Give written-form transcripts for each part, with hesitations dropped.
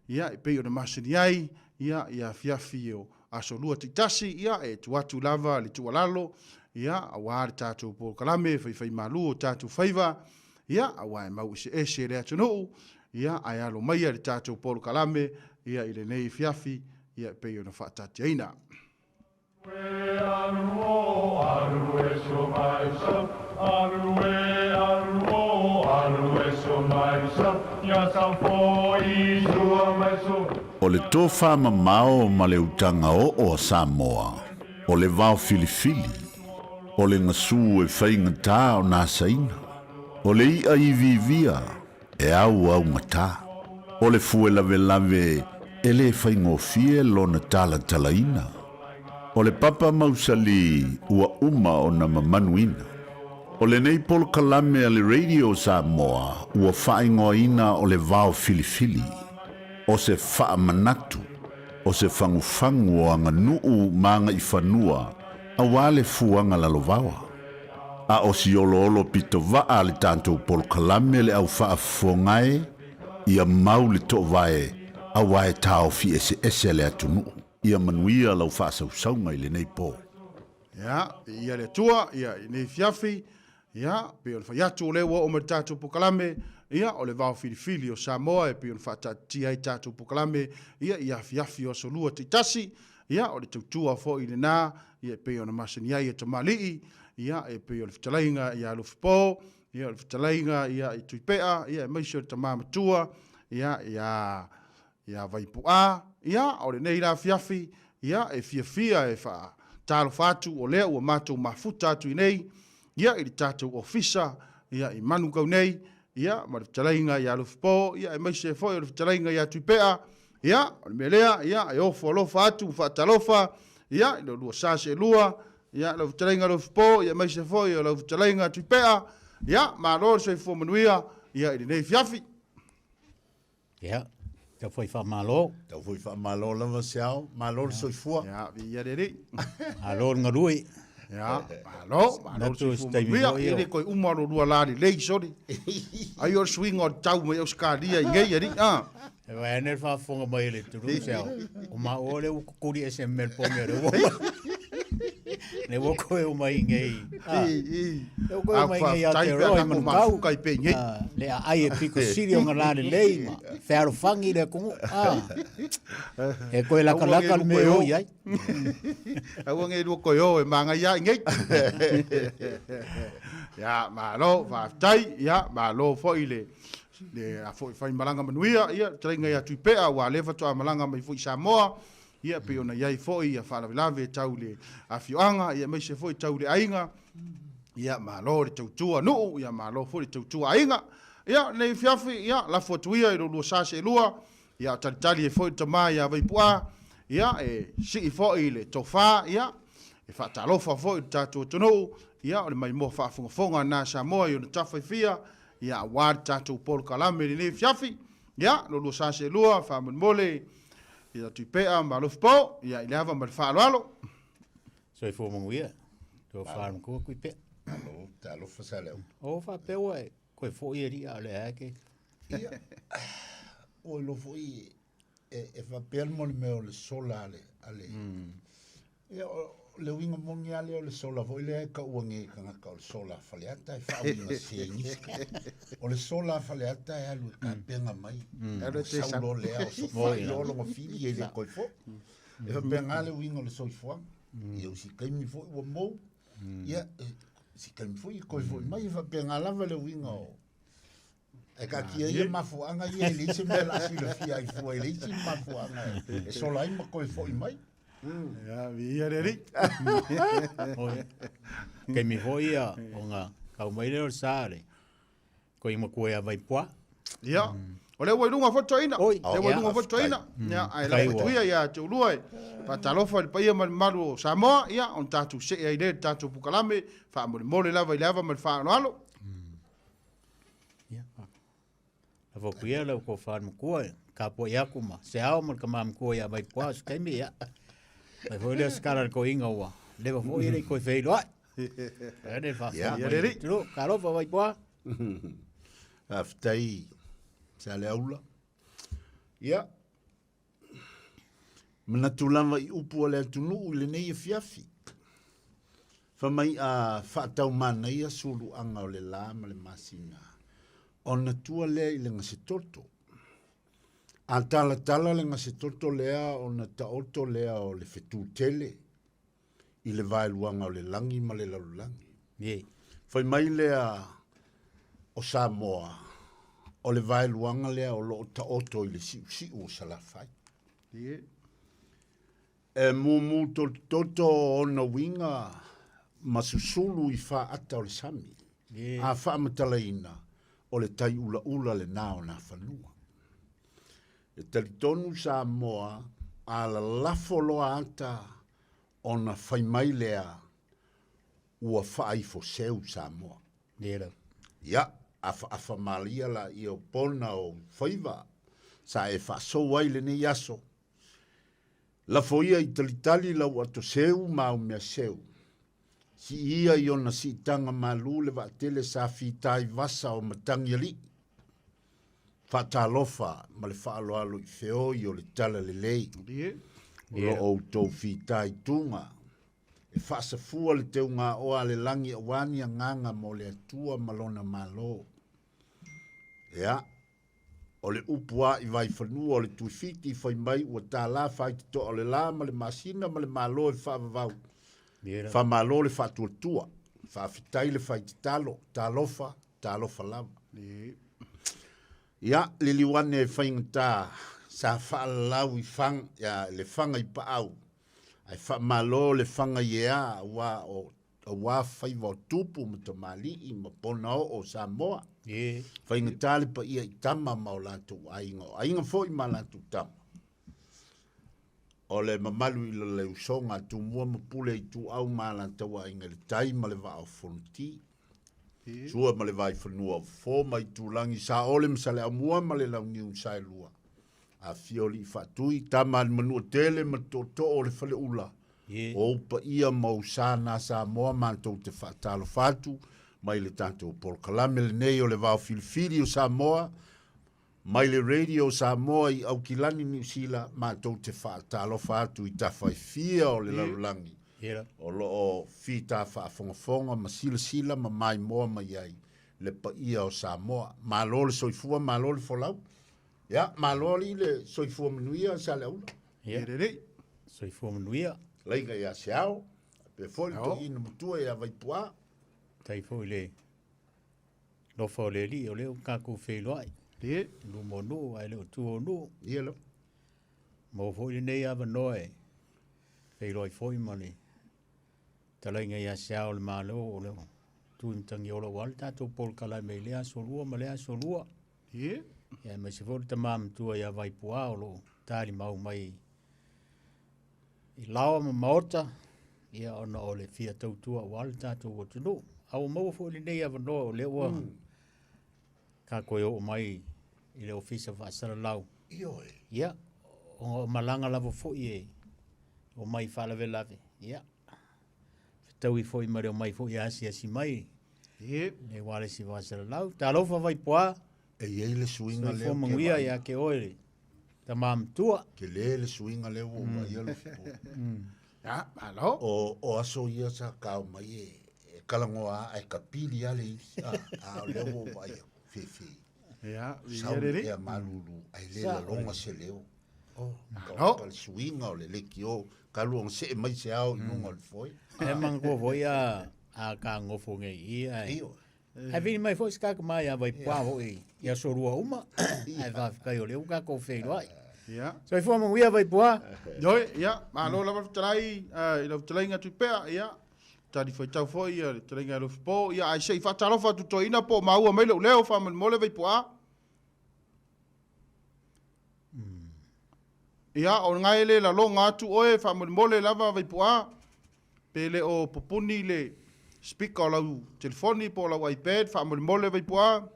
ia e pei o na masini ai, ia fiafi o asolua titasi, ia e tuatu lava le tualalo, ia awa le tātou polokalame, whai malu o tātou whaiva, ia awa e mau ese le atunuu, ia ai alo maia le tātou polokalame, ia i le nei fiafi, ia e pei o na whaatatiaina. O le tō whamamao ma le utanga o Samoa, o le Vaofilifili, o le ngasu e whaingatā o nā saina, o le ia i vivia e au ngatā, o le fuelave lave e le whaingofie lona tala talaina, o le papa mausali ua uma o na mamanuina, o le nei polokalame a le radio Samoa ua whaingoina o le Vaofilifili, o se whaamanatu, o se whangufangu o anga nuu maanga i whanua, a wale fuanga lalovawa. A o si olo pito waa le tātou polokalame le au whaafongae, ia mau le to vae, a wae tau fi ese le atunu, ia manuia lau whaasausaunga i le nei pō. Ia, ia le tua, ia nei fiafi, ia, pe on whaiatu o lewa o me tātou polokalame, ia o le Vaofilifili o Samoa e pe on whaatatia i tātou polokalame, ia fiafi o solua titasi, ia o le tautua fo i le nā, ia pe on masaniai e tamalii, ia e pe o le fitalainga ia Lofipo, ia o le fitalainga ia i Tuipe'a, ia e maisio le tamamatua, ia Vaipu'a, ia o le nei la fiafi, ia e fiafia e wha talo fatu o lea ua mātou mafuta atu i nei, ia i le tātou ofisa, ia i manu kau nei, ia ma le fitalainga ia Lofipo, ia e maise e foi o le fitalainga ia Tuipe'a, ia o le melea, ia e ofo alofa atu, whaatalofa, ia i le lua sase lua, ia le fitalainga Lofipo, ia maise e foi o le fitalainga Tuipe'a, ia ma lor se fo manuia, ia i le nei fiafi. Ia, ka foi Faasamoa. Tau fui whaamalo lava seao, malo le soifua. Ia, ia rere. Alor ngarui. Ia, malo se fo manuia, ia le koi umaro lua lari lei sori. Ai o swing o tau mai o skalia i ngei ari, E vai ner whaafonga mai le turu seao. O ma ole u kukuri SML ponga re wo. Ne wo koe o mai ngei. Ne wo koe o mai ngei a te roi manukau. Le a ai e piko siri o ngalane lei ma. Wharo whangi le kungu. E koe laka me o iai. Au ngei lua koe o e manga ia ngei. Ia, malo, whaftai, ia, malo fo i le a foi fai malanga manuia ia trainga ia Tuipe'a wa leva to malanga mai foi Samoa ia pe ona ia foi ia fala lave tau le afioanga ia mai se foi tau le ainga ia malo le tautua no ia malo foi tautua ainga ia nei fiafi ia la fotuia i lo sase lua ia talitali e foi tama ia Vaipu'a ia e si foi le tofa ia e fa talofa foi tatu tono ia o le mai mo fa fonga na Samoa i ona tafaifia ia wad tātou polokalame ni fiafi, ia, lo sase lua, whamunmole, ia Tuipe'a, ma Lofipo, ia i leava ma le whaaloalo. So i fo manguia, to whaam kua kui pe. Alo, te alofa sa leo. O whapewa e, koe fo i ria le hake. Ia, o lo fo i, e whapea mo le meo le sola ale. Ia, le winga mongi ale o le sola foi le ka uange ka ngaka o le sola faleata e whaunga sengi. O le sola faleata e alu ka penga mai. E saulo lea o so fai lolo ngo fili e le koi fo. E whapenga le winga o le soifuang. Ia usi kaimi fo ua mou. Ia, si kaimi fo i koi fo mai e whapenga lava le winga o. E ka kia ia mafuanga ia e leise me la sila fia i fua e leise mafuanga e sola ima koi fo i mai. Ia, ia reri. Kei mi hoi a o ngā kau maire o sāre. Ko i makua a Vaipu'a. Ia, o le wairunga fotoina. Le wairunga fotoina. Ia, ai la fotoia ia te uluai. Pa talofa le paia maru o Samoa, ia, on tātou se ai le tātou pukalame, wha mole lava i lava ma le whaanoalo. Ia, a whapuia lau ko whaanu kua, ka po i aku ma. Seao'omālō ka mamkua ia Vaipu'a, skaimi ia. Mai foi le skara ko inga wa. Leva foi ele ko Peilua. Ele fa. Ia reri. Tro, karo fa Vaipu'a. Aftai sa le aula. Ia, Mana tulama I upu o le atunu I le nei fiafi. Whamai a whaatau mana ia suru anga o le la ma le masina. O na tua lea I le ngase toto. A tala le ngase toto lea o na taoto lea o le fetu tele. I le vaeluanga o le langi ma le lalulangi. Whamai lea o Samoa. O le vaeluanga lea o lo taoto I le si o salafai. E mumu toto o na winga masusulu I wha ata o le sami. A wha matalaina o le tai ula le nao na whanua. E talitonu Samoa a la lafo loa ata o na whaimai lea ua whaifo seu Samoa. Ia, a whamalia la I o pona o whaiva sa e whaso wai le ne yaso. La foia I talitali lau ato seu mau mea seu. Si ia I ona si tanga malu le vaatele sa fitai vasa o matangi ali. Whaatalofa ma le whaaloalo I feo I o le tala le lei. Lo o tau fitai tunga. E whaasafua le teu ngā oa le langi awani a nganga mo le atua malona malo. Ea. O le upua I vai whanua o le tuifiti I whaimai ua tā la whai to o le la ma le masina ma le malo e whaavavau. Whamalo le whaatuatua. Whaafitai le whai talofa lava. Ia, le liwane e whaingata sa whaalau I whang, ia le whanga I paau. Ai whamalo le whanga ia wa o wa whaiva o tupu ma ta mali I ma pona o Samoa. Whaingata le pa ia I tama ma o lantu ainga. Ainga fo I ma lantu tama. O le mamalu I le usonga tu mua mapule I tu au ma lantu ainga le tai ma le vao fonti. Sua ma le vai whanua fo mai tu langi sa ole msale a mua ma le lau niu sai lua. A fioli I whatui tama al manua tele ma to o le whale ula. O pa ia mau sa na sa moa mantou te whatalo whatu. Mai le tanto por kalame le nei o le Vaofilifili o Samoa. Mai le radio Samoa I au kilani New Zealand mantou te whatalo whatu I tawhai fia o le lalulangi. O lo o fita whaafongafonga ma sila ma mai moa mai ai le pa ia o Samoa. Ma lo le soifua, ma lo le folau. Ya, ma lo le soifua manuia sa le aula. Soifua manuia. Leiga ia Seao'omālō. Pe foli to ina mutua ia Vaipu'a. Tai foi le. Lo fo le li o le kako Peilua. Lu monu ai le tu onu. Ia lo. Mo foi nei ava noe. Peilua foi mani. Talainga ia Seao'omālō o le. Tu imtangi o la walta tu pol kala me lea solua ma lea solua. Ia me se fori ta mam tua ia Vaipu'a o lo. Tari mau mai. I lawa ma maota. Ia ona o le fia tautua walta tu o tunu. Au mau fo le nei ava no le wa. Ka koe o mai I le ofisa Faasamoa lau. Ia. O malanga lava fo I o mai fala ve lave. Ia. Tau I fo I mare o mai fo I asi mai. Le wale si Faasamoa lau. Ta lofa Vaipu'a. E iei le suinga leo. Fo manguia ia ke oe. Ta mam tua. Ke le suinga leo o mai Lofipo. Ya, alo. O aso ia sa kau mai e kalangoa ai kapili ale a leo vai fefe. Ya, ia e malulu ai le la longa se leo. Kal suinga o le leki o kalu on se mai se au nunga le foi. E mango voi a ka ngofo ngai ai. Ai vini mai foi ska mai a Vaipu'a hoi. Ia sorua uma. Ai va kai o leo ka ko Peilua. Ya. So ifo mo ia Vaipu'a. Doi, ya, ma lo la trai, lo trai nga Tuipe'a, ya. Tadi foi tau foi, trai nga Lofipo, ya ai sei fa talo fa tu ina po maua mai leo fa mole Vaipu'a. Ya, o ngai le la longa atu oe fa mole lava Vaipu'a. Pele o popuni le speaker o lau telefoni po lau iPad fa mole Vaipu'a.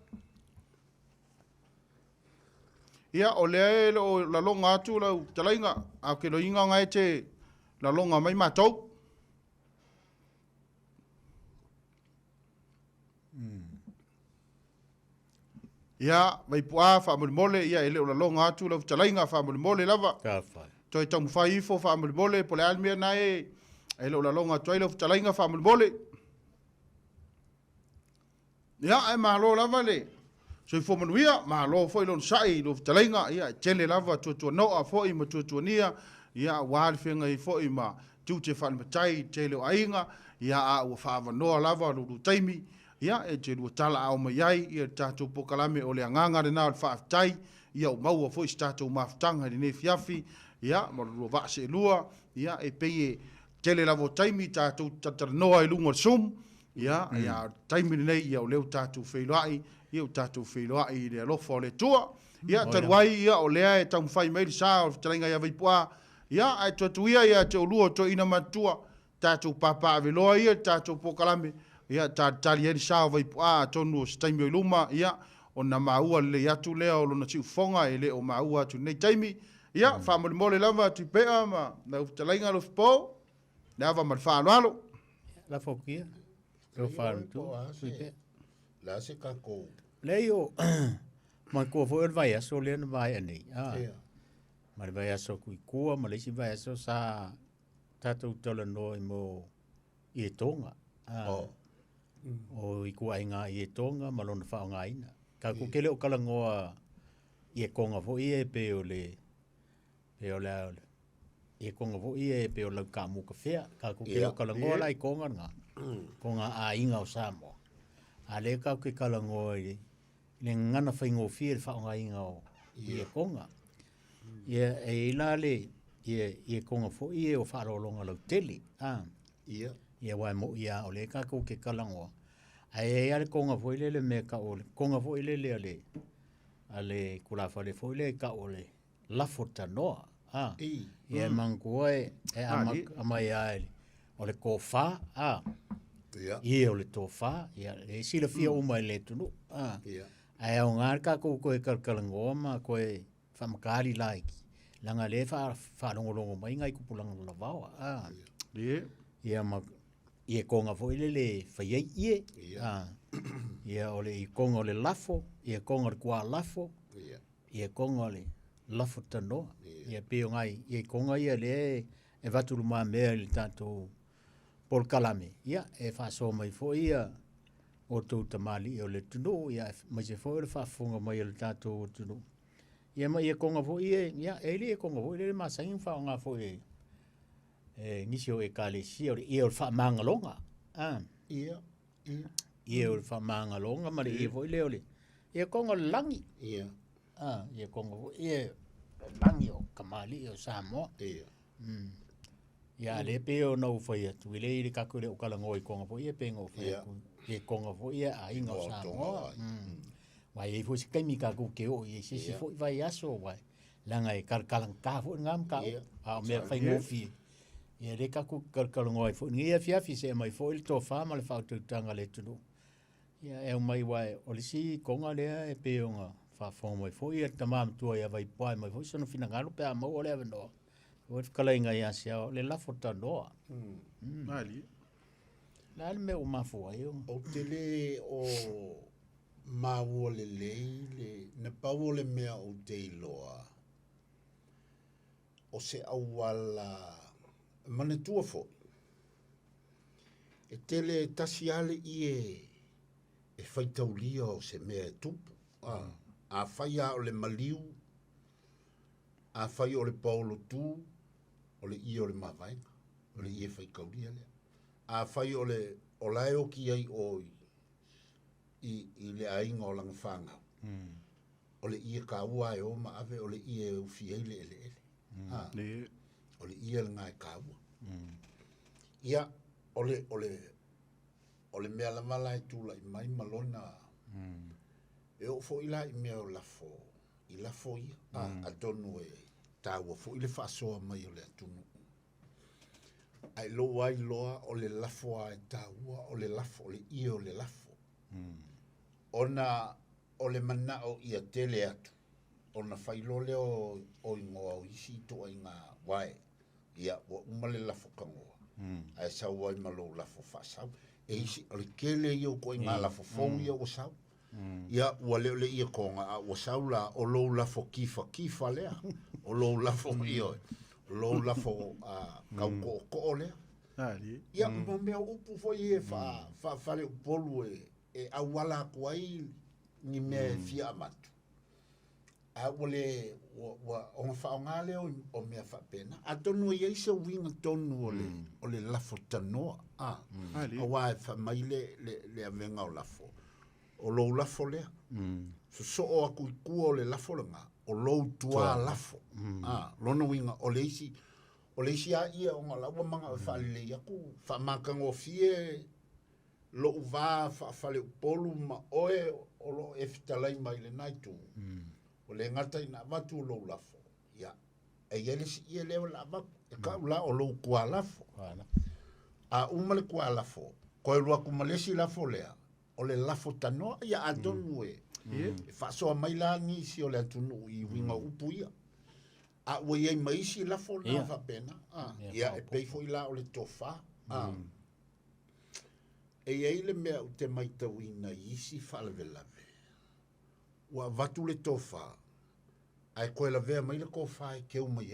Ia o le o la longa atu lau talainga a ke lo inga ngai te la longa mai matou. Ia Vaipu'a fa mole ia ele o la longa atu lau talainga fa mole lava. Ka fa. toi tau fai fo fa mole po le almia na e lo la longa toi lo talainga fa mole ya e malo lava le so fo manuia malo fo lo sai lo talainga ya tele lava tu no a fo i ma tu nia ya wal fenga i fo i ma tu te fa matai tele ainga ya a o fa no lava lo taimi ya e te lu tala au mai ai ia tatu pokalame o le anganga de na fa tai ia o mau fo statu maftanga de ne fiafi ya mo lo va se lua ya e peye tele lavo taimi tatu tatanoa i lungo sum ya ya taimi nei ia o le tatu feilai ia o tatu feilai le lofo le tua ia taruai ia o le e tau fai mai sa o taringa ia Vaipu'a ia ai tuia ia te luo to ina matua tatu papa veloa ia tatu pokalame ia tali e sa Vaipu'a tonu taimi o luma ia o na maua le atu lea o lona tiu fonga e le o maua tu nei taimi ia fa mo le lava Tuipe'a ma na utalinga Lofipo na va mal fa lo La fokia. Lo fa tu. Tuipe'a. La se ka ko. Leo ma ko fo el vai aso le vai ani. Ma le vai aso ku ko ma le si vai aso sa tatu tola no mo i tonga. O i ku ai nga i tonga ma lona fa nga ina. Ka ku kele o kala ngoa i konga fo i pe o le e konga fo i pe o la ka mu ka fea ka ku kele o kala ngoa lai konga nga. Konga a inga o Samoa. A le ka ke kala ngoa i le ngana whai ngō fia le whaonga inga o i e konga. Ia e ilale i e konga fo i e o whaarolonga lau tele. Ia wai mo ia o le ka ku ke kala ngoa. A e ale konga fo i le me ka o le konga fo i le ale kulafa le fo i le ka o le lafo tanoa. Ia mangkua e amai aile. O le ko wha, ia o le tō wha, ia e sila fia umai le tunu. Ai au ngār ka koe kalkalangoa ma koe whamakari laiki. Langa le whaalongolongo mai ngai kupulanga la vawa. Ia ma ia konga fo ile le whaiei ie. Ia o le i konga o le lafo, ia konga le kua lafo, ia konga le lafo tanoa. Ia peo ngai, ia konga ia le e vatulu maa mea le tātou Pol kalame, ia e whaasoa mai fo ia o tau tamali o le tunu, ia mai se fo ia le whaafonga mai le tātou o tunu. Ia mai ia konga fo ia, ia e li e konga fo ia le masangin whaonga fo ia. Nisi o e kālesia, ia o le whaamangalonga. Ia o le whaamangalonga, ma le ia fo ia le. Ia konga le langi. Ia konga fo ia langi o kamali o Samoa. Ia le pe o nau fai atu, i le i le kaku le o kala ngoi konga fo ia pe ngō fai atu, e konga fo ia a inga o Samoa. Wai e fo si kaimi kaku ke o, i sisi fo i vai aso wai, langa e karkalang ka fo ngam ka o, a mea fai ngō fi. Ia le kaku karkalang ngoi fo, ngia fiafi se mai fo il tō wha ma le whaututanga le tunu. Ia e mai wai, o le si konga lea e pe o ngā whaafonga mai fo ia tamam tua ia Vaipu'a mai fo, sono fina ngaru pe a mau o lea venoa. O whakalainga ia Siāo'omālō, le lafo tanoa. Mali. La me o mafu ai o. O te le o maua le lei, ne pau le mea o te iloa. O se awala manetua fo. E tele tasi ale i e whaitaulia o se mea e tupu. A whaia o le maliu, a whai o le paulo tū, o le ia o le mawainga, o le ia whaikauria lea. A whai o le o laeo ki ai oi i le ainga o langa whangau. O le ia ka ua e o ma ave o le ia e ufi ele ele. O le ia le ngai ka ua. Ia o le mea la mala e tūla i mai malona. E o fo ila i mea o lafo. I lafo ia. Atonio e tāua fo i le whaasoa mai o le atunu. Ai lo ai loa o le lafo a e tāua o le lafo, o le ia o le lafo. Ona o le mana o ia tele atu. Ona whailo leo o ingoa o isi toa i ngā wae. Ia o umale lafo kangoa. Ai sau wai malo lafo whaasau. E isi o le kele i o ko i ngā lafo fau ia o sau. Ia ua leo le ia konga a ua sau la o lou lafo kifa lea. O lou lafo i oi. lo la fo kau ko le Ali. ia mo me upu fo ye fa le polu e awala ko ai ni me fia matu a wole o fa ngale o me fa pena Atonio ye se winga tonu ole la fo tano Ali. o wa fa mai le avenga o la fo o lo la fo le so o aku ku le la fo nga o lo tua la fo lono winga o le isi a ia o ngala wa manga fa le ya ku fa maka ngo fie lo va fa le polu ma oe o lo eftalai mai le naitu o le ngata ina watu lo lafo ya e yele si ia le la ba ka la o lo kwa lafo a umale kwa lafo ko e lua kumalesi lafo lea o le lafo tano ya Atonio fa so mai la ni si o le tunu i winga upu ia a we ye mai si lafo na va pena ya e pe foi la o le tofa e ye le me te mai tawina isi fa le velave wa vatu le tofa ai ko la ve mai le ko fa ke o mai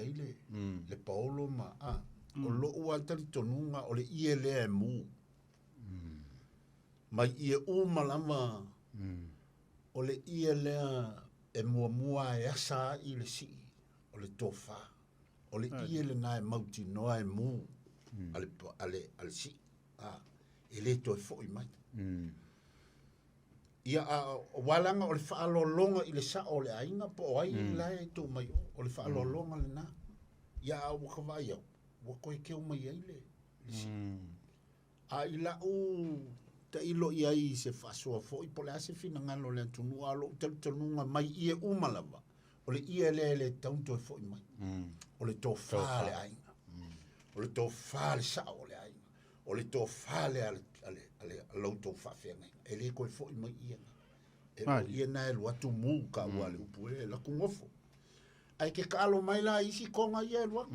le Paulo ma o lo ua tali tonunga o le ie le e mu mai ie u malama o le ie le e mua e asa i le si o le tofa o le ie le na e mauti noa e mu ale si e le to e fo i mai ia walanga o le whaalolonga i le sa o le ainga po ai lai tō mai o le whaalolonga le na ia a wakawai au wakoe keo mai ai le a i la u ta ilo i ai se whasoa fo i pole ase fina ngalo le tunu alo tanunga mai ie umalava o le ie le taunto e fo i mai o le tō wha le ainga o le tō wha le sa o le ainga o le tō wha le ale lautou whawhenga e le koe fo i mai ia e ia na e luatu mu ka wale upu e la kungofo ai ke kalo mai la isi konga ia e lua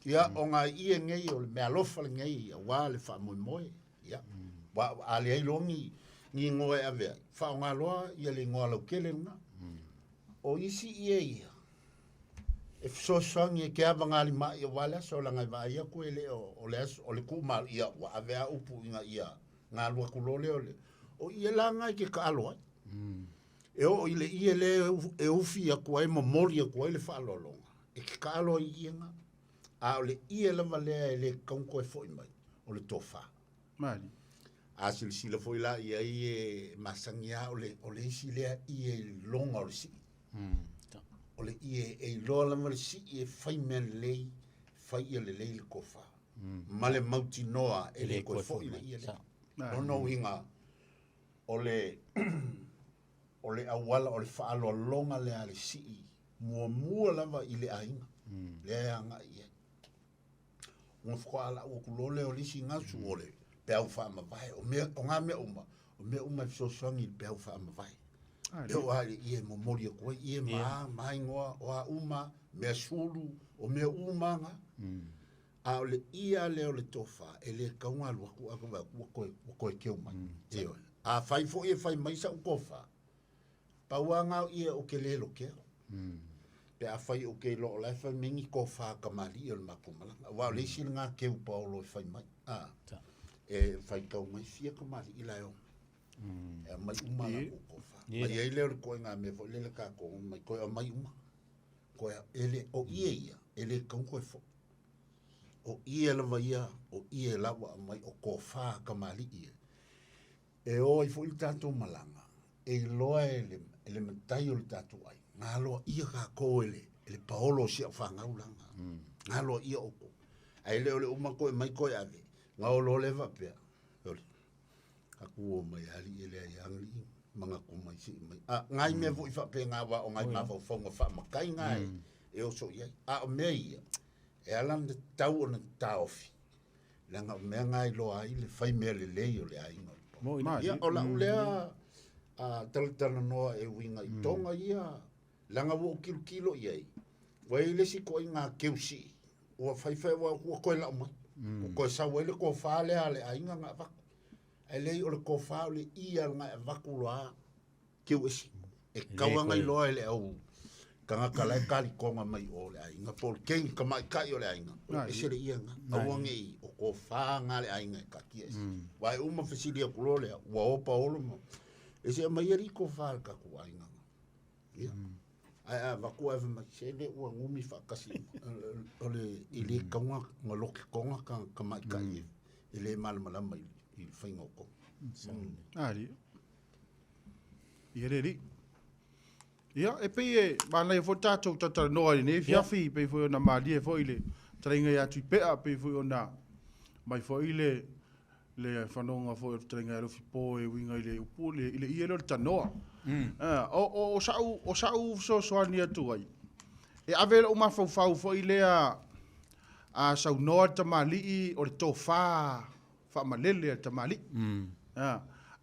ia o ngā ia ngei o le mea lofa le ngei a wale wha moe moe ia ale ai longi ni ngoe avea wha o ngā loa ia le ngoa lau kele nga o isi ia e fsosangi e ke ava ngali mai o wale so la ngai vai ia koe le o le kuma ia wa avea upu inga ia ngā lua kulole o ia la ngai ke kalo ai e o ile ia le e ufi a kuai mamori a kuai le whaalolonga e ke kalo i ia nga a o le ia lava lea e le kaunko e foi mai o le tofa Mali. a silisila foi la ia i e masangia o le isi lea i e longa o le si o le ia e loa lama le si e fai mea lei fai ia le lei le kofa ma le mauti noa e le koe foi le ia le no inga o le awala o le whaalolonga le ale si mua lava i le ainga le anga ia un whaala o kulole o lisi ngasu o le peau whaama vai o ngā mea uma fisosangi peau whaama vai eo ali ia momori a koe ia mai ngoa o a uma mea sulu o mea umanga a o le ia leo le tofa e le kaunga luaku koe keu mai a fai fo e fai mai sa ukofa pauanga ia o ke lelo ke pe a fai o ke lo la fa mingi kofa kamali o makumala wa le sin nga ke u paulo fai mai e fai kau mai fia kamali ila yo e mai umala kofa mai ele ko nga me fo le ka ko mai ko mai uma ko ele o ia ele kau ko fo o ia lava ia o ia lava mai o kofa kamali ia e o i fo il tato malanga e loa ele matai o le tatu ai ngā loa ia ka koele ele paolo si a whangaulanga ngā loa ia oko ai leo le umako e mai koe ave ngā o lo leva pia ka kuo mai ali ele ai angli manga ko mai si mai ngai me vo i whape ngā wa o ngai mawha whaunga wha makai ngai e o so iai o mea ia e alan de tau o na taofi langa mea ngai loa ai le whai mea le lei o le ainga ia o la ulea talatala noa e winga i tonga ia langa wo kilo iai wai le si ko inga keusi o fai wa ko la mai ko sa wele ko fa le ale ainga nga va ai le o le ko fa le ia nga va ku loa keusi e kawanga i loa le au Kanga kalai kali konga mai o le ainga. Pol keng kamai kai o le ainga. E se le ianga. Awange i o ko whaanga le ainga e kakia ese. Wai uma whesili a kulole a ua opa olo mo. E se mai eri ko whaal ka ku ainga. Ia. Ai a waku ewe mai se le ua ngumi whakasi. Ole i le kaunga ngā loki konga ka kamai kai e. I le malamalama i whainga o ko. Ari. Ia reri. Ia, e pei e, mana e fo tātou tatara noa i ne, fiafi, pei fo i ona maali e fo i le, taringa i a Tuipe'a, pei fo i ona, mai fo i le whanonga fo i taringa i Lofipo e winga i le upu, i le ielo le tanoa. O sau soani atu ai. E avela o mawhau fo i le a sau noa tamali o le tō wha malele tamali.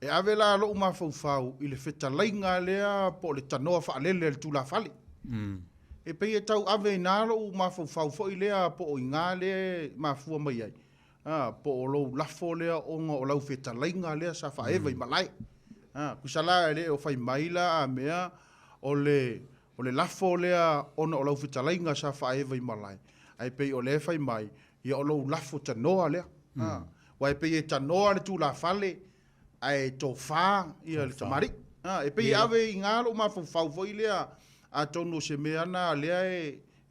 E avela lo uma fau i le fetalainga lea po le tanoa whaalele le tula fali. E pei e tau ave nā lo uma fau fo i lea po o inga le mafua mai ai. Po o lo lafo lea onga o lau fetalainga lea sa whaewa i malai. Kusala e le o whai maila a mea o le lafo lea ona o lau fetalainga sa whaewa i malai. Ai pei o le whai mai ia o lau lafo tanoa lea. Wai pei e tanoa le tula fali ai to fa ia le tamari e pe ave ingalo ma fau foi le a tono se meana le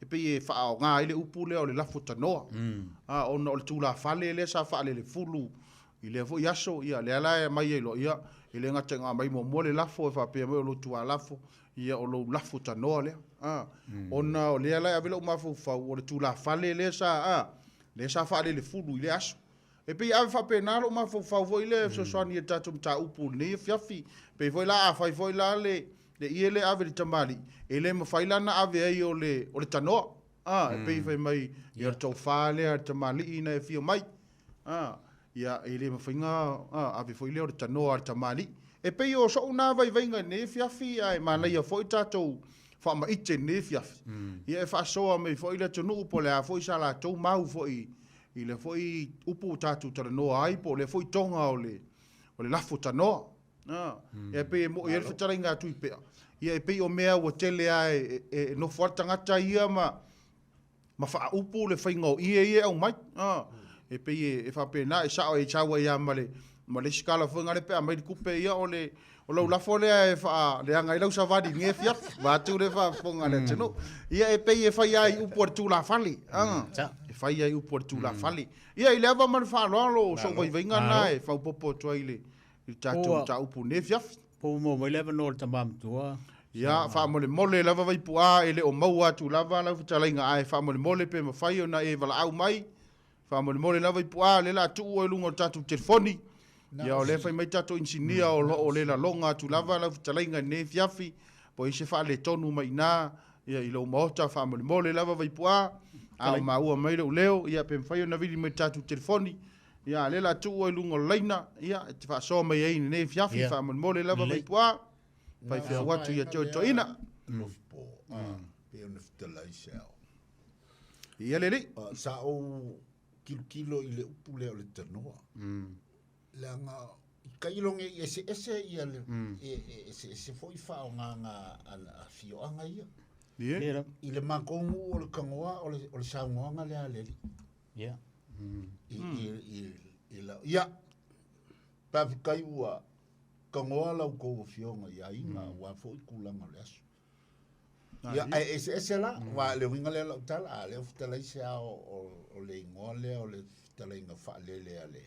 e pe fa nga ile upu le o le lafuta no ono le tula fale le sa fale le fulu ile fo yaso ia le ala mai lo ia ile nga tenga mai mo le lafo fa pe mo lo tua lafo ia o lo lafuta no le ona le ala ave lo ma fau o le tula fale le sa fale le fulu ile aso. E pei ave whapenaro ma fau foi le so soani e tatum ta upu ne fiafi pei foi la a fai foi la le iele ave le tamali e le ma fai lana ave ai o le tanoa e pei fai mai i ar tau whale ar tamali ina e fio mai ia e le ma fai ngā ave foi le o le tanoa ar tamali e pei o so una vai vainga ne fiafi ai mana ia foi tatou wha ma ite ne fiafi ia e whaasoa mei foi le tonu upo le a foi sa la tau mau foi i le foi upu tatu tara noa ai po le foi tonga o le lafo tanoa e pe mo e le taringa Tuipe'a ia e pe o mea o tele ai e no forta ngata ia ma fa upu le faingo ia au mai e pe e fa pe na e sa o e chawa ia ma le skala fo ngale pe mai kupe ia o lo lafo le e fa le anga i lau savadi nge fia va tu le fa fonga le tino ia e pe e fa ia i upu tu la fali fai ai upo tu la fali ia i leva man fa lo so vai venga nai fa popo to ile i tatu ta upu ne fiaf po mo mo leva no tamam tua ia fa mo le mole lava Vaipu'a ele o maua tu lava la futalinga ai fa mo le mole pe ma fai ona e vala au mai fa mo le mole lava Vaipu'a le la tu o lungo tatu telefoni ia o le fai mai tatu insinia o le la longa tu lava la futalinga ne fiafi po i se fa le tonu mai na ia i lo mota fa mo le mole lava Vaipu'a a maua mai leo ia pe fai ona vili mai tatu telefoni ia le la tu o lungo leina ia te fa so mai ai ne fiafi fa mo mole lava Vaipu'a fai fa watu ia to ina Lofipo pe ona fitala i Seao'omālō ia le sa o kilo i le upu le o le tanoa langa kailonge ese ia le ese foi fa nga a fioanga ia i le makongu o le kangoa o le saunoanga le aleli ia ia pafikai ua kangoa lau kou fionga ia inga ua foi kulanga le aso ia ese la wa le winga le lau tala le ufitala i sea o le ingoa le o le fitala inga fa lele ale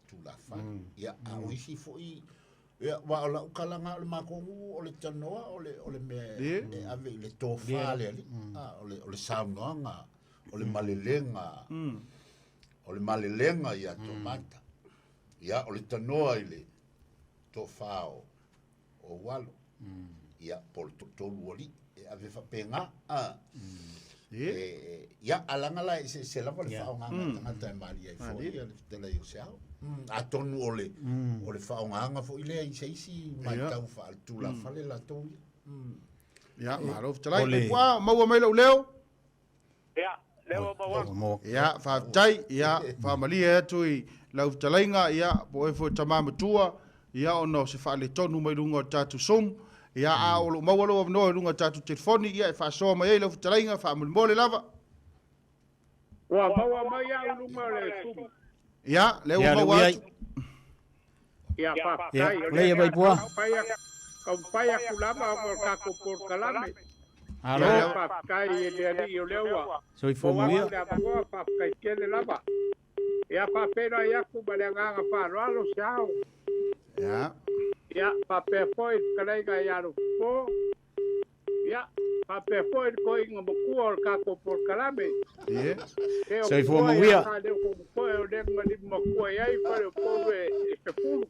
tula fa ia au isi foi ia wa o lau kalanga le makongu o le tanoa o le me ave le tofa le ali o le saunoanga o le malelenga ia tomata ia o le tanoa i le tofa o walo ia por tolu oli ave fa penga ia alanga la se la le faonga ngata mali ai fo ia le tele yo sao atonu ole faonga fo ile ai seisi mai tau fa tu la fale la to ia maro tele wa mau mai leo ia leo mau ia fa tai ia fa mali e tu i lau talenga ia po e fo tamamu tua ia ono se fa le tonu mai lungo tatu som ia a o lo mau lo no lunga tatu telefoni ia fa so mai lo tarainga fa mole lava Wa maua mai a lunga le sumu. ia le o Ia, mau le uiai. Ia pa Ia, kai. le ia Vaipu'a. Kau paia kulama o kako por kalame. Alo. Ia pa kai e le ali o leua. Soi fomuia. Ia pa kai kele lava. Ia pa pera ia ku balanga pa lo sao. ia Ia pa pe foi kalai ga ia ro po. Ia pa pe foi ko inga moku o kako por kalame. ia Soi fomuia. Foi o de mali moku ia i pa o po e se fu.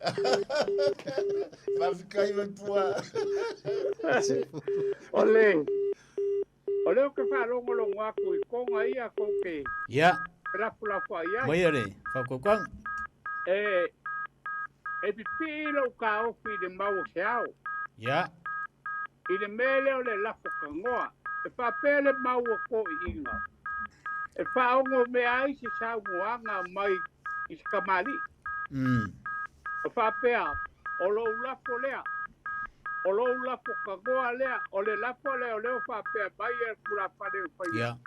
Vai ficar aí, vai pôr. Ole. Ole o ke fa longo longo aku I konga ia ko ke. Ia, Rapula fa ia. mai are. Whakokwang. E pipilo ka ofi de mau seao. Ia, I le mele o le lafo kangoa. E pa pele mau ko I inga. E pa ongo me ai se sa moanga mai I se kamali. E pa pea o lo lafo lea. O lo lafo kangoa lea. O le lafo lea o leo pa pea mai e kula pale fa ia. ia,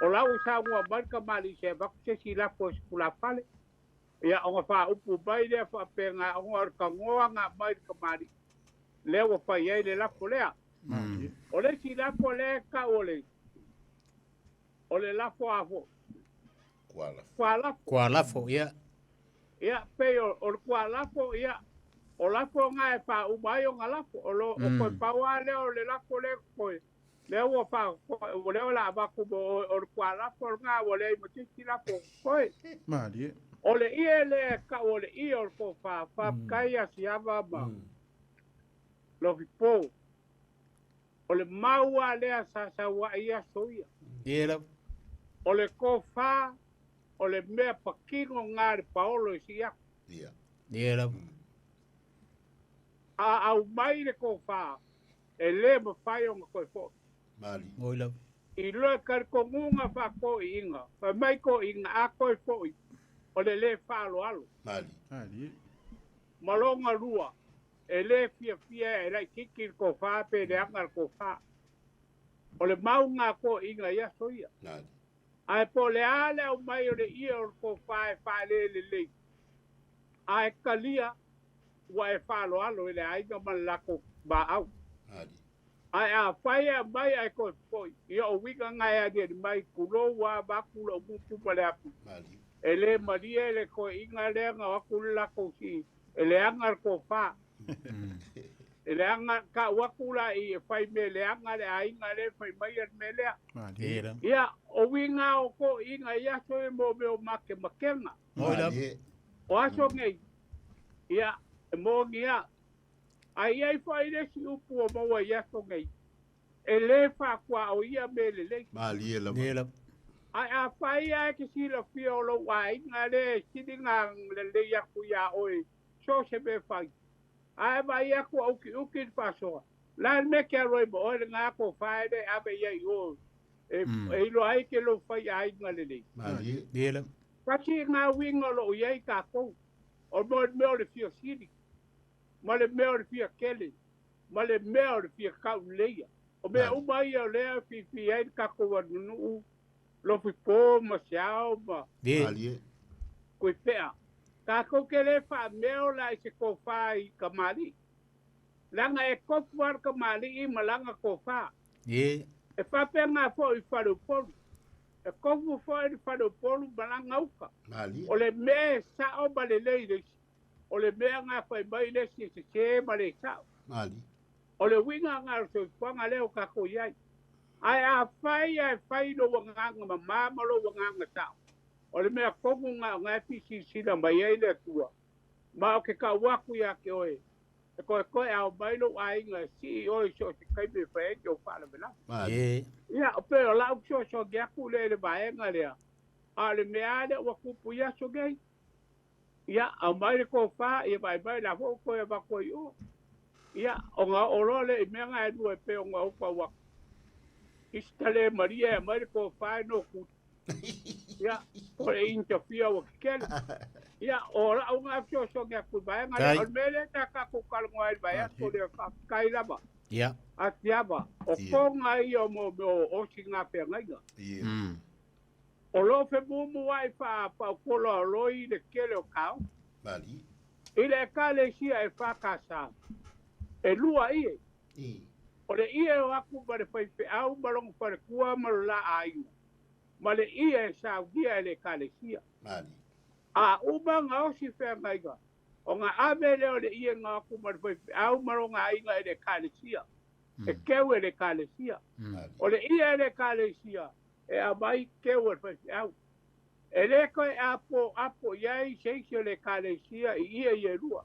O lau sa mua mai kamali se baku se si lafo se kula pale. Ia o fa upu mai le fa penga o ar kangoa nga mai kamali. Leo fa ia le lafo lea. O le si lafo le ka ole. O le lafo afo. Kuala. Kwa lafo. kua lafo, ia. Ia pe o kwa lafo ia. O lafo nga e fa umai o nga lafo. O lo o koe paua le o le lafo le koe. Leo o fa o leo la baku o kwa lafo nga o le imotisi lafo koe. mali O le ie le ka o le ie o ko fa kai Asi'ava ma. Lofipo. O le maua lea sa wa ia soia. Ia la. O le ko fa o le mea pakino ngā re paolo I si aku. Ia. Ia la. Au mai le ko fa e le ma fai o koe fo. Mali. Oi la. I loe kar ko ngunga fa ko I inga. Fa mai ko inga a koe fo I. O le fa alo alo. Mali. ali Malonga lua. E le fia e lai kikir ko fa pe le angar ko fa. O le maunga ko inga ia soia. Mali. Ai po le ale au mai o le ia o ko fa e fa le. Ai kalia wa e fa alo alo le ai ga man la ko ba au. Mali. Ai a fai a mai ai ko foi. Ia o wika ngai a de mai kulo wa ba kulo buku pa le apu. Mali. Ele maria le ko inga le nga wa kula ko si. Ele angar ko fa. Ele anga ka wa kula I fai me le anga le ai nga le fai mai me le. mali Ia la. Ia o winga o ko inga ia so e mo me o make makenga. Oi la. Mali. O aso ngai. Ia e mo ngia. Ai fai le si upu o mo ia so ngai. E le fa kwa o ia me le. Mali. Ia la. Ai a fai ai ke si la fio lo wai nga le sidi nga le ia ku ia oi. So se be fai. Ai vai ia ku uki fa so. La me ke roi bo o nga ko fai de abe ia o. E lo ai ke lo fai ai nga le. Mali. Ia la. Kasi nga winga lo ia ka ko. O mo me o le fio sidi. Ma le me o le fio kele. Ma le me o le fio ka leia. O me o mai o le fi ai ka ko wa nu. Lofipo ma Siāmoā. Ia. Mali. Tuipe'a. Ka ko ke le fa meo la I se ko fa I kamali. Langa e kofuar kamali I malanga ko fa. Ia. E fa pe nga fo I wharu polu. E kofu fo I wharu polu malanga uka. Mali. O le me Sao'omālō le leile. O le mea nga fai mai le se ma le sao. Mali. O le winga nga so whanga leo ka ko iai. Ai a fai no wanganga mama lo wanganga sao. O le mea kongu nga fisi sila mai ai le tua. Ma o ke ka waku ya ke oe. E koe au bailo ai nga si oi so se kai me fai ke o whala mena. Mali. Ia. Ia o pe o lau so geaku le vaenga lea. A le mea le waku puia so gei. Ia au mai le ko fa ia vai la ho ko e bako yo. Ia o nga orole I mea nga e due pe o nga upa waku. Istale Maria mai ko fa no ku. Ia o le interfere o kele. Ia o la unga so ge ku vai nga o mele ta ka ku kal ngoi vai ko le kai lava. Ia. Asi'ava. O konga i o mo o singa pengainga. O lo fe mumu ai fa kolo loi le kele o kau. Mali. Ile kale sia e whakasa. E lua ie. O le ie o aku ma le whaipe au malongo pare kua malo la ainu. Ma le ie e saudia e le kale sia. Mali. A umanga o si whengaiga. O ngā ame leo le ie ngā aku ma le whaipe au malonga ainga e le kale sia. E keu e le kale sia. O le ie e le kale sia. E a mai keu e whaipe au. E le koe apo iai seisi o le kale sia i ia i e rua.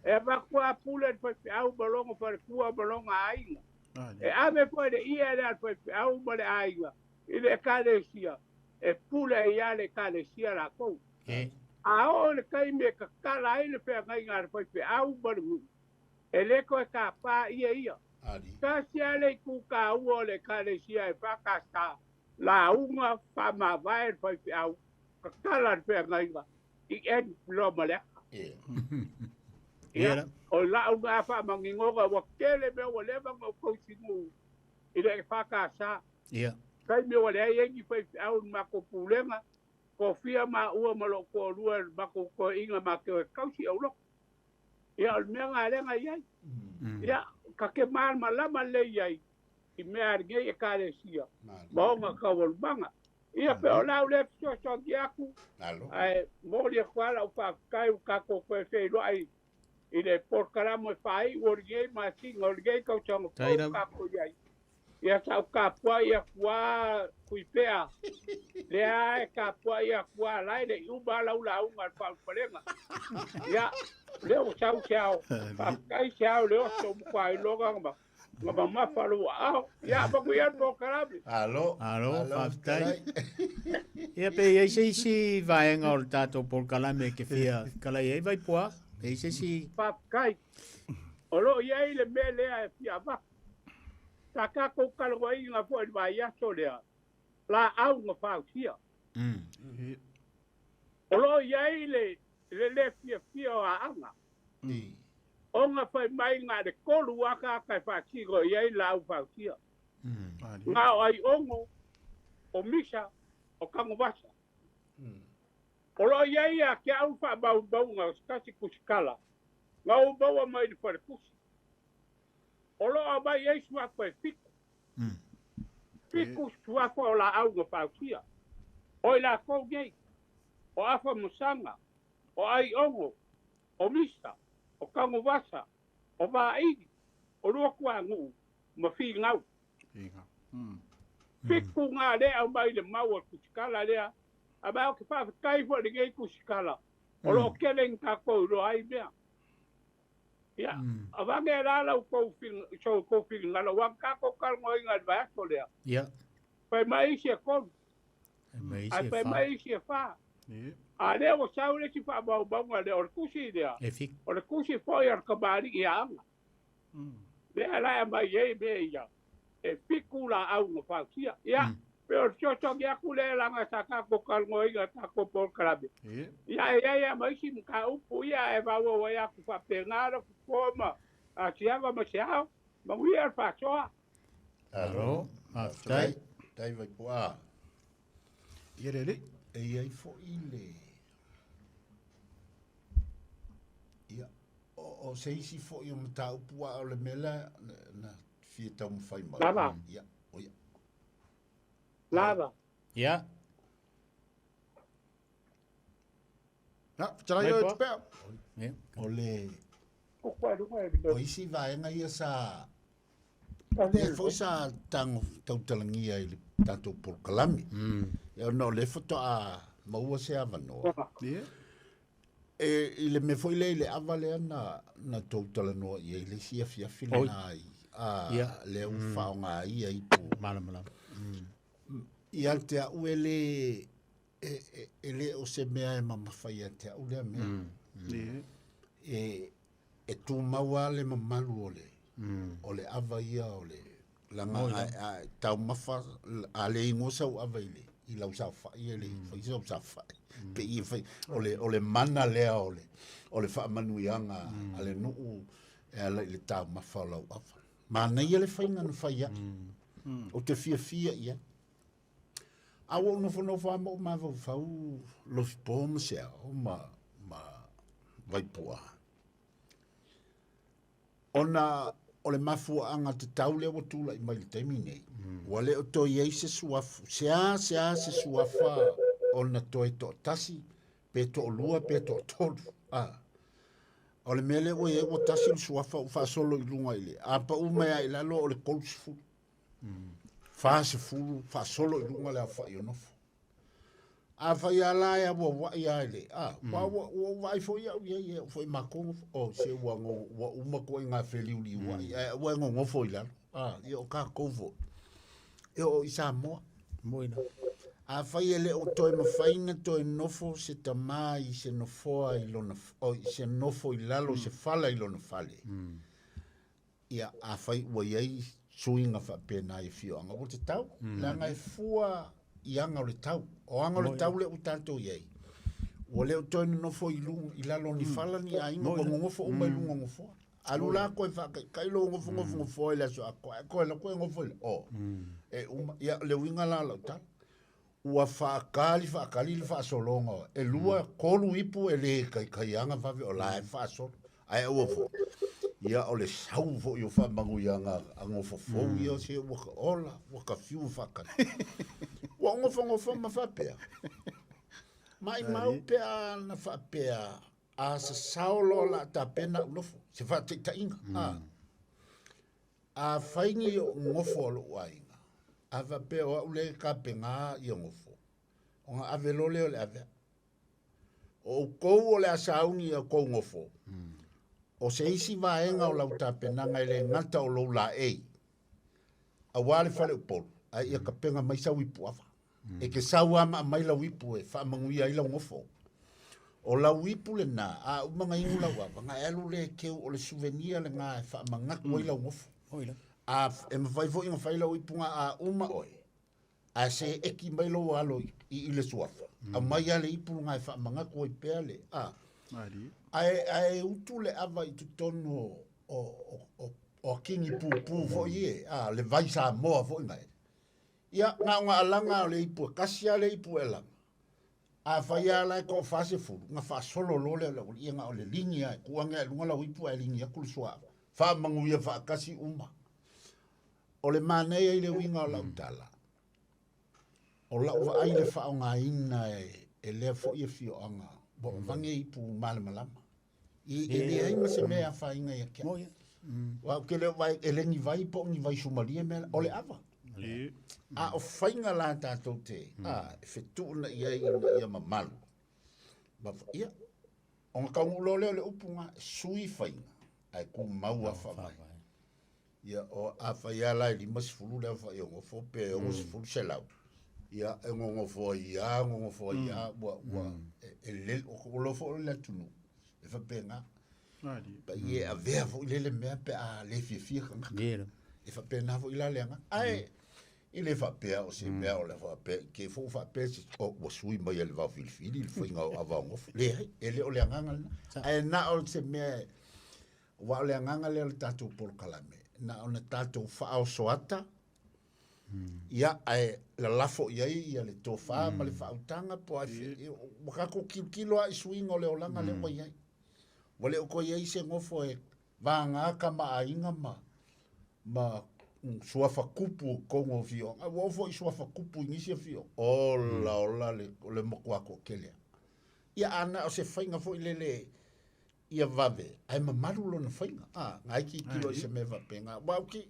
E makua apule le whaipe au malongo pare kua malonga ainga. E ame koe le ia le whaipe au ma le ainga. I le kale sia. E pule ia le kale sia la kou. A o le kai me ka kala ai le pea ngai ngā whaipe au ma le mu. E le koe ka pā ia ia. Ka sia le ku ka ua le kale sia e whakasta. La unga whamawai le whaipe au. Ka kala le pea ngai ngā. I en lo maleka. Ia. O la unga whamangi ngonga wa kele mea wa lewa ngau kousingu. I le whakasta. Ia. Kai me wa le ai engi whaipe au mako pulenga. Ko fia ma ua malo ko lua mako ko inga ma ke kausi au lo. Ia o mea ngā renga iai. Ia, ka ke ma lama le iai. I mea ringei e kare sia. Maonga ka walubanga. Ia pe o lau le so ki aku. Ai, mōri e kuala u whakakai u kako koe whei roai. I le porkaramo e whai, o ringei ma singa, o ringei kau tonga kau kako iai. Ia sa ka pua ia kua Tuipe'a. Lea e ka pua ia kua lai le iuba laula unga whauparenga. Ia, leo sau siao. Whakai siao leo so mukwa i loga ngama. Ngama mawhalu au. Ia, maku ia tō karabi. Alo, whaftai. Ia pe ia isi vaenga o le tātou polkalame ke fia. Kala iei Vaipu'a. Ia isi. Whakai. Olo iei le me lea e fia wak. Taka ko kalwa i ngā fua i vai aso lea. La au ngā whausia. Olo iei le fia o a anga. O ngā whai mai ngā de kolu waka kai whakigo iei la au whausia. Ngā o ai ongo, o misa, o kangowasa. Olo iei a kia au wha bau ngā skasi kusikala. Ngā u baua mai di whare kusi. Olo a mai ei suako e fiku. Fiku suako o la au ngā whausia. O i la kou gei. O awha musanga. O ai ongo. O misa. O kangowasa. O vāidi. O rua kua ngu. Ma whi ngau. Fiku ngā lea au mai le maua kusikala lea. A mai o ke whawhakai fo ni gei kusikala. O lo keleng ka kou ro ai mea. Ia, a wange e rāla u kou whing ngana, wang kako kalngo inga vai aso lea. Ia. Pai mai isi e konu. Ai pai mai isi e wha. A lea o sau le si wha maunga lea, o le kusi lea. E fik. O le kusi fwoi ar kabari i anga. Lea lai mai ei mea ia. E fiku la au no whausia. Ia, pero chotongi aku le langa sa kako kalngo inga kako polkarabe. Ia, mai si mka upu ia e wawa wai aku whapengara kukoma. Asi'ava ma Seao'omālō. Ma ui ar whasoa. Alo, Maugatai. Tai Vaipu'a. Ia rele. E iai fo i le. Ia, o se isi fo i o mta upua o le mela na fie tau mwhai mai. Lava. Ia, o ia. Lava. Ia. Na, whacharai o Tuipe'a. O le... O isi vaenga ia sa... E fo sa tautalangia i le tātou polkalami. E no le foto a maua se ava noa. E i le me foi le ava lea na tautalanoa i le sia fiafili na ai. A le u whaonga ia i pu. Malamala. I ante a ue le o se mea e mamawhai ante a ule a mea. E tu maua le mamalu o le ava ia o le langa tau mafa a le ingosa o ava ile i lau sa whai ele whaisa o sa whai pe i whai o le mana lea o le wha manuianga a le nuu e ala i le tau mafa o lau ava Mana ia le whainga na whai ai. O te fia ia. Awa no whanau whama o mawa whau Lofipo ma Seao'omālō ma Vaipu'a. Ona o le mafua anga te tau lea watula i mai le taimi nei. Wale o toi ei se suafu. Sea se suafa ona toi to tasi. Pe to lua, pe to tolu. O le mele o e o tasi le suafa o whaasolo i lunga i le. Apa umea i lalo o le kolsifu. Fulu, whaasolo i lunga le a whai o nofo. A whai ala e a wa i a le. Wai fo ia ia fo i makongo. O se wango wa umako i ngā wheliu li wa. Wa ngongo fo i lalo. I o ka kovo. E o i Samoa. Moina. A whai ele o toi mawhaina toi nofo se tamai se nofoa i lona. O se nofo i lalo se fala i lona fale. Ia a whai wa iei suinga whapena i whioanga o te tau. Langa e fua i anga o le tau. O anga o le tau le o tātou iei. O leo toi nofo i lunga i lalo ni fala ni a inga o ngofo o mai lunga ngofoa. Alula koe whakailo ngofo i la so a koe la koe ngofo i la. O. Ia le winga la lau tau. Ua whaakali le whaasolonga. E lua kolu ipu e le kai anga whawe o la e whaasolo. Ai ua fo. Ia o le sau fo i o whamangu i anga angofofo i o se waka ola, waka fiu whakari. Ua ngofo ma whapea. Mai mau pea na whapea a sa saolo la ta pena unofo. Se whateita inga. A whaingi o ngofo alo wainga. A whapea o ule ka penga i o ngofo. O nga avelole o le avea. O kou o le asaungi o kou ngofo. O se isi vaenga o lau tapenanga ele ngata o lou la ei. A wale fale upolu. A ia ka penga mai sa wipu awa. E ke sau ama mai la wipu e whaamanguia i lau ngofo. O la wipu le na, a umanga ingu lau awa. Nga elu le keu o le souvenir le ngā e whaamangaku i lau ngofo. A e mawhaifo inga whaila wipu nga a uma oi. A se eki mai lau alo i le suafa. A mai ale ipu nga e whaamangaku i pea le. Ai utu le ava i tutono o kingi pu fo ie le vai Samoa fo ngai ia nga alanga le ipu kasia le ipu ela a faia la ko fase fu nga fa solo lo le ia nga le linia ku nga lunga la ipu a linia ku swa fa mangu ia fa kasi uma o le mane ia le winga la utala o la wa ai le fa nga ina e le fo ia fio anga bo vange ipu malama ele ai ma se mea whainga ia kia. Wa ke le vai ele ni vai po ni vai Somalia me ole ava. A o whainga la tātou te. Whetu na ia mamalu. Ma ia. O nga kaungulo leo le upunga sui whainga. Ai ku maua whawai. Ia o a whaia lai li masifulu leo whai o ngofo pe o masifulu se lau. Ia e ngofo ia wa e le o lofo le tunu. E fa pena. Pa ie a vea fo ile mea pe a le fia kanga. E fa pena fo ila leanga. Ai ile fa pea o se mea o le fa pe ke fo fa pe o wasui mai le Vaofilifili le foi nga ava ngof. Le ele o leanga. Ai na o se mea wa leanga le tatu por kalame. Na ona tatu fa o soata. Ia ai la lafo ia le tofa ma le fa utanga po ai wakako kilo ai swing o le olanga le mo ia. Wale o ko ia se ngofo e vanga ka ma ainga ma suafa kupu kongo fio. A wo fo suafa kupu inisia fio. Ola le mokwako kele. Ia ana o se fainga fo ile ia vave. Ai mamaru lo na fainga. Ngai ki kilo se me va penga. Wa ki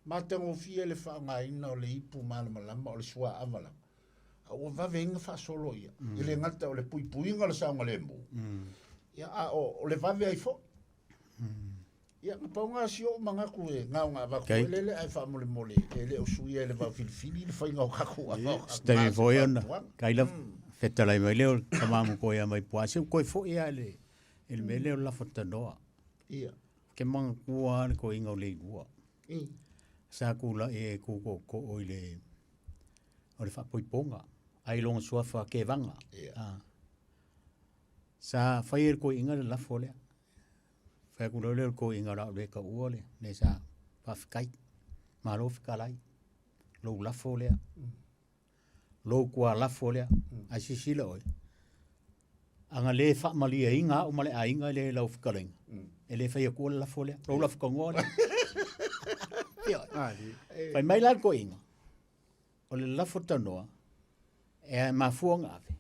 matango fia le whaanga ina o le ipu malama o le sua avala. O vave inga wha solo ia. Ile ngata o le puipuinga le saunga le mu. Ia o le vave ai fo. Ia nga paunga si o mga kue ngaunga vaku ele ai wha mole. Ele o suia le Vaofilifili le whainga o kaku. Stay for you na. Kaila whetalai mai leo tamamu koe a mai puase. Koe fo ia ele mele o la whatanoa. Ia. Ke mga kua le koe inga o le igua. Sa kula e kuko ko o le whapoiponga. Ai longa suafa ke vanga. Sa whair ko inga le lafo lea. Whai kula leo ko inga rao le ka ua le. Ne sa whawhikai, malo whikalai, lo lafo lea, lo kua lafo lea, ai sisila oi. Anga le whaamali e inga, o male a inga le lau whikalenga. E le whaia kua lafo lea, lo lafo kongoa lea. Whai mai lan ko inga, o le lafo tanoa, e mafuanga ave,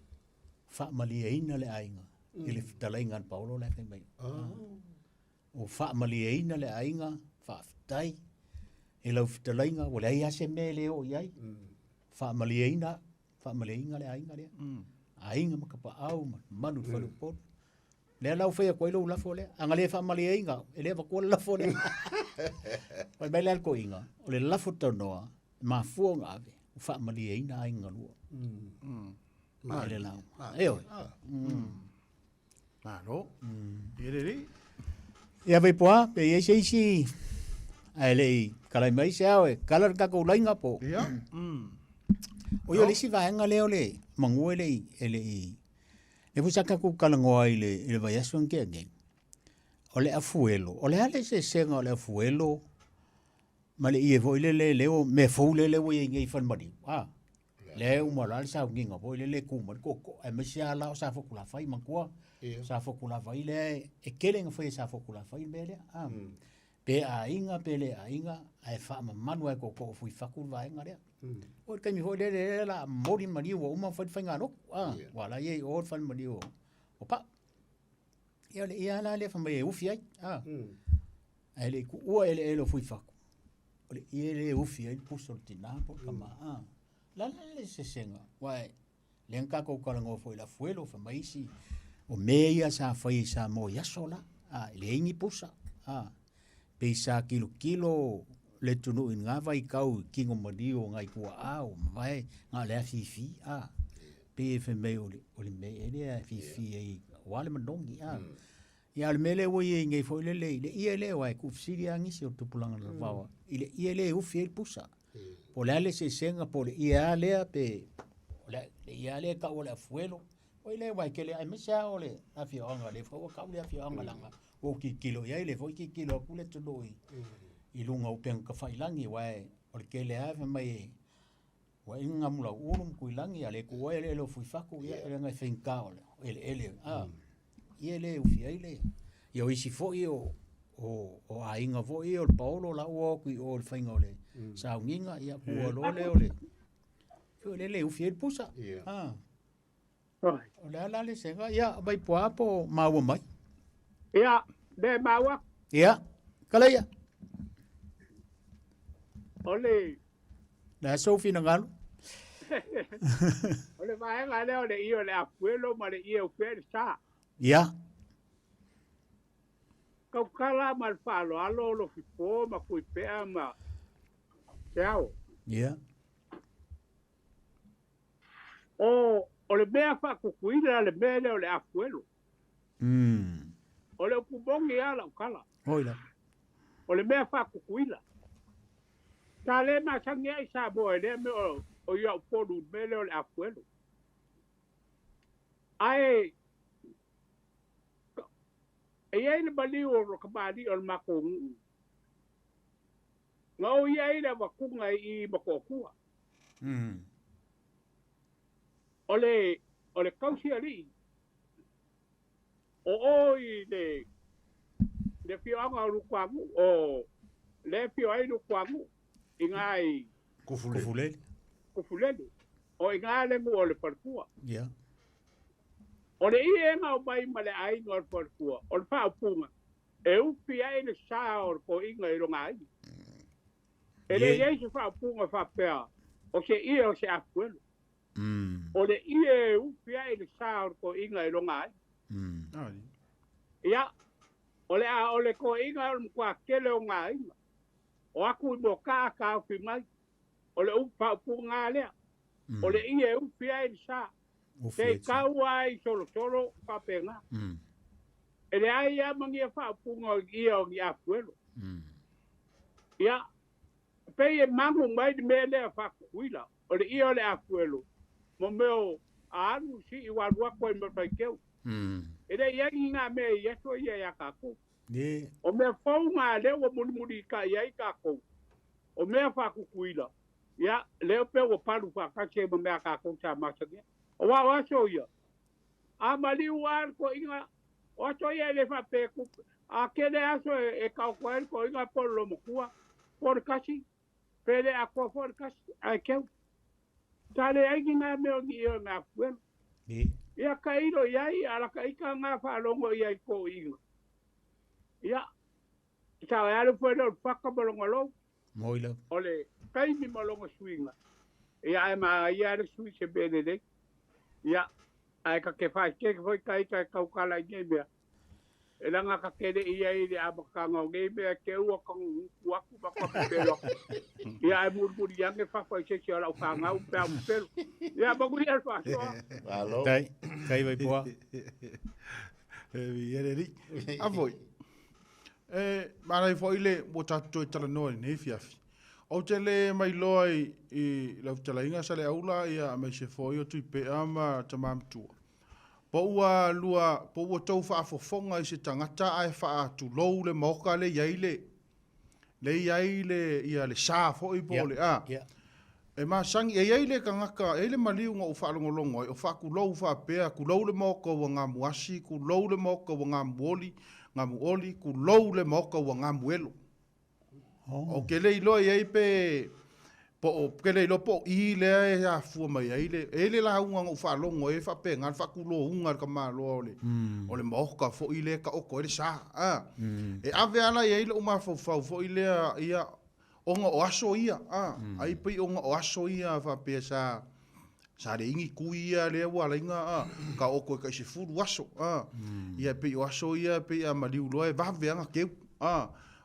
whaamali e ina le a inga, i le whitalainga an Paulo le whai mai. O whaamali e ina le a inga, whaafitai, e lau whitalainga, o le ai ase me leo iai, whaamali e ina le a inga lea. A inga makapa au, manu whalu polo. Lea lau whaia koe lau lafo lea, anga le whaamali e inga, e lea wakua lafo lea. Wai mai lea ko inga, o le lafo tanoa, mafuanga ave, o whaamali e ina a inga lua. Ma le lau. Eo. Maro. Ireri. Ia Vaipu'a, pe ia seisi, ai lei, kalai mai seao e, kalar kako lainga po. Ia. O yo lesi vaenga leo le, mangua lei, e pusaka ku kalangoa i le vaiasu anke ange. O le afuelo, o le ale se senga o le afuelo, ma le ie vo ile le leo, me fau le leo i ngei fan mani. Le umala le sa nginga vo ile le kuma, koko, e mesia la o sa fokula fai mangua, sa fokula fai le, e kelenga fai sa fokula fai me le, pe a inga, pe le a inga, ai fa manu e koko fui faku vaenga lea. O kai mi hoi le la mori mani o uma fai fai ngano, wala ye o fai mani o pa. Ia le ia la le fa mai ufi ai, ai le ku ua ele elo fui faku. O le ia le ufi ai puso tina po kama, la le se senga, wai, le nka ko kalango foi la fuelo fa mai si, o meia sa fai sa mo yasola, le ingi pusa, pe sa kilo, le tunu in ngā vai kau kingo mani o ngai kua au, vai ngā lea fifi, pe e mei o le mei ele fifi e wale mandongi, ia le mele o ie ngai fo ile le ia le wai kufsiri angisi o tupulanga na vawa, ile ia le ufi e pusa, po le ale se senga po le ia lea pe, le ia le ka o le afuelo, o ile wai ke le ai mesa o le afio anga le fo ka o le afio anga langa, o ki kilo ia le fo ki kilo kule tunoi, I lunga o penga ka whailangi wai o le kele ave mai wa inga mula unum kuilangi ale ku wai ele fui faku ia ele ngai whenka ole ele ia ele ufi ele ia o isi fo o a inga fo o le paolo la o kui o le whainga ole sa unginga ia kua lole ole fio ele ufi ele pusa o le ala le senga ia Vaipu'a po maua mai ia de maua ia kala ia ole na sofi na ngalo ole vaenga leo le io le apuelo ma le io per sa ia kau kala mal falo alo Lofipo ma Tuipe'a ma Seao'omālō ia o le mea fa kukuina le mea le apuelo o le kubongi ala ukala oila o le mea fa kukuina ta le ma sangia I Samoa le me o ia polu me le apuelo ai e le bali o kabali o mako ngau ia ile wakunga I makokua ole kausi ali o I le fioanga o kwamu o le fio ai no kwamu ingai kufulele o ingai le mo le parkua ia o le ienga o mai male ai no parkua o le pa punga e upi ai le sa o ko inga I ronga ai ele ye se fa punga fa pea o se ia o se apuelo o le ie upi ai le sa o ko inga I ronga ai ia o le ko inga o kwa kele o ngai o aku mo ka fi mai o le upa punga le o le ie upi ai le sa te kaua I solo pa penga ele ai ia mangia fa punga ia o ia puelo ia pe e mangu mai de mele fa kuila o le ia o le apuelo mo meu anu si I walua ko mo fa keu ele ia inga me ia so ia ya ka ku O mea fau ngā leo muri ka iai ka kou. O mea whakukuila. Ia, leo pe o paru whakake mo mea ka kou sa masangia. O wā aso ia. A maliu ar ko inga, o aso ia le whapeku. A kene aso e kau koe ko inga polo mo kua. Por kasi. Pele a kua por kasi. Ai keu. Tale aiki ngā meo ni io ngā fuenu. Ia ka iro iai, ala ka ika ngā whalongo iai ko inga. Ia, tau e alu fuenu o whakamalonga lou. Moila. Ole, kaimi malonga suinga. Ia e maa ia alu sui se bene dek. Ia, ai ka ke whai ke foi kai kai kaukala i ngai mea. E langa ka kere ia i le abakanga o ngai mea ke ua kong uaku baka pepelo. Ia e murmuri ange whawhai se si ala u whangau pea pepelo. Ia maguri al whasoa. Alo. Kai Vaipu'a. Ia re ri. A foi. Marai foi le mo tato e tala noa nei fiafi. O te le mai loa i lau tala inga sa le aula ia mai se foi o Tuipe'a ma tamamtua. Po ua tau whaafofonga i se tangata ai whaatulou le moka le iaile. Le iaile ia le sā foi po le a. E ma sangi e iaile ka ngaka, e le maliu ngā u whaalongolongo, o whaakulou whaapea, kulou le moka ua ngā muasi, kulou le moka ua ngā muoli, kulou le moka ua ngā muelo. O ke le ilo iei pe, ke le ilo po i lea e a fua mai aile, e le la unga ngā u whaalongo, e whaapea ngā whaakulo unga ka maa loa o le moka, fo i lea ka oko e le sā. E ave ala iei le uma fau, fo i lea ia, onga o aso ia, ai pei onga o aso ia whapea sa re ingi kui ia lea wala inga, ka oko e kai se furu aso, ia pei o aso ia, pei a maliu loa e waweanga keu,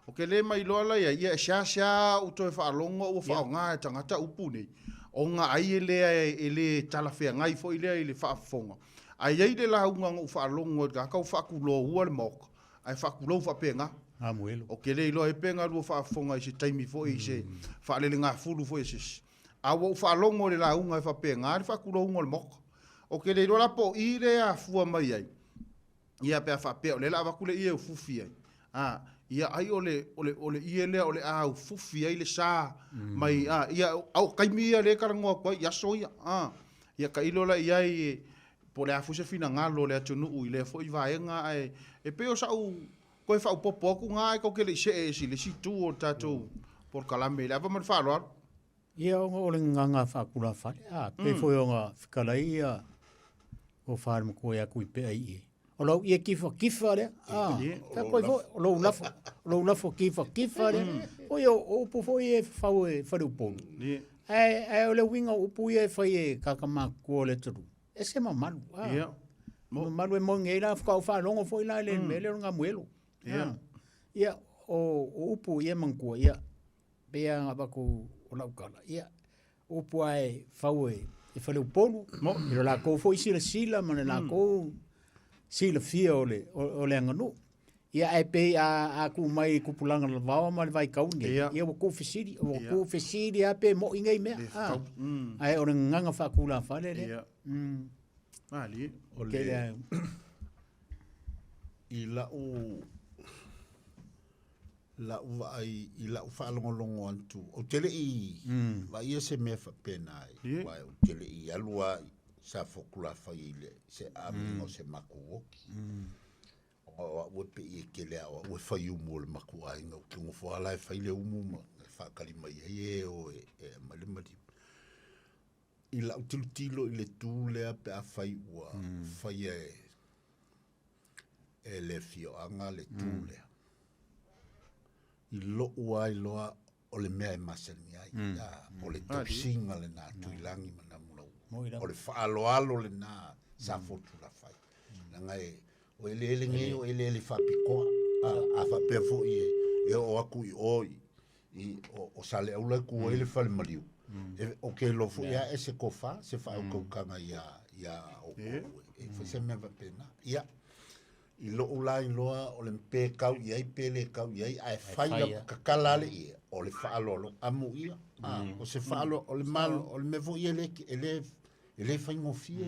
o ke le mai loa la ia e sia uto e whaalonga o whaonga e tangata upu nei, onga ai e lea e le talawhea ngai fo i lea i le whaafonga, ai ei le la unga o whaalonga ka kau whaakulo ua le moka, ai whaakulo whapea ngā, o ke le ilo e penga lua whaafonga i se taimi fo i se whaalele ngā furu fo i se awa u whaalongo le la unga e whapea ngā le whaakulo unga le moka o ke le ilo la po i le a fua mai ai ia pea whapea o le la wakule i e u fufi ai ia ai ole i le ole a u fufi ai le sā mai ia au kaimi ia le karangoa koe ia so ia ka ilo la iai po le a fuse fina ngalo le atunu ui le fo i vaenga e peo sa u koe whau popo aku ngā e kau ke le se e si le si tu o tātou por kalame le apa man whaaloa Ia o le nganga whakura whare pe foi o ngā whikalai ia o whaare mo koe a Tuipe'a i o lau ia kifa le ta koe fo o lau lafo kifa le o ia o upu fo i e whau e whare upolu ai o le winga upu i e whai e kakamaku o le turu e se mamalu mamalu e monge i la whakau whaalongo fo i la le mele o ngā muelo ia o upu ia mangkua ia pea ngā wako o laukala ia upu ai whau e whale upolu i la kou fo i sila ma le la kou sila fia o le anganu ia e pe a ku mai kupulanga la vawa ma le vai kaunge ia o kou fesiri a pe mo ingai mea ai o le nganga whakula whale le ali o le i la ai i la whaalongolongo antu o tele i wa ia se mea whapena ai wa o tele i alua sa whokula whaile se amingo se maku woki o wepe i e kele awa ue whai umu o le maku ainga o ke ngofo ala e whaile umu ma whakali mai e o e malimari i la utilutilo i le tūlea pe a whai ua whai e le fioanga le tūlea i lo ua i loa o le mea e masani ai o le tausinga le nā tuilangi mana mulau o le whaaloalo le nā sa fotu la whai nanga o ele ele nge o ele ele whapikoa a whapea fo i o aku i oi o sale aula ku ele whale mariu o ke lo fo ia e se kofa se wha au kaukanga ia o e whase mea wapena ia i lo ulai loa o le mpe kau iai pele kau iai ai whaia kakalale i o le whaalolo amu ia o se whaalo o le malo o le mevo i ele whaingofie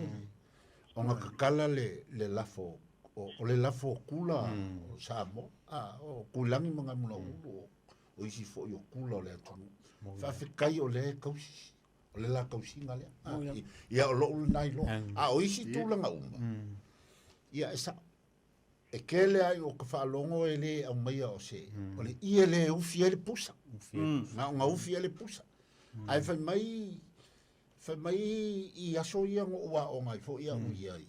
o nga kakala le lafo o le lafo kula o Samoa o kulangi mga mula ulu o isi fo yo kula o le atunu fa fikai o le kausi o le la kausi ngale ia o lo nai lo o isi tulanga uma ia esa e kele ai o ka whaalongo e le au mai o se o le ia le ufi ele pusa nga ufi ele pusa ai fai mai i aso ia ngoa o ngai fo ia ui ai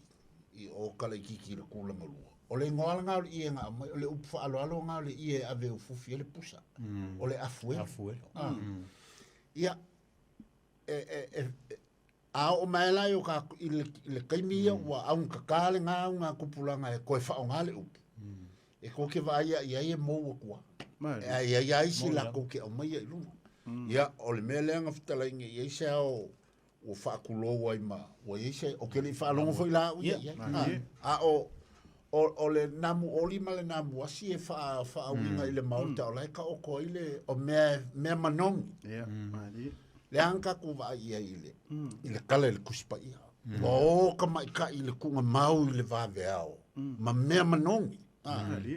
i o kala kiki le kula malua o le ngoala ngau le ia nga mai o le upa alo ngau le ia ave ufufi ele pusa o le afuelo ia a o mai lai o ka i le kaimia ua au kakale nga kupulanga e koe whao ngale upu e ko ke vai ia e mou kua ia isi la ko ke o mai i lunga ia o le mea leanga fitala inge ia isi ao o whaakulo ai ma o ia isi o ke li whaalongo foi la ui a o le namu oli ma le namu asi e whaawinga i le maurita o lai ka o ko i le o mea manongi le anka ku va ia ile kala le kuspa ia o ka mai ka ile kunga mau ile va veao ma me manongi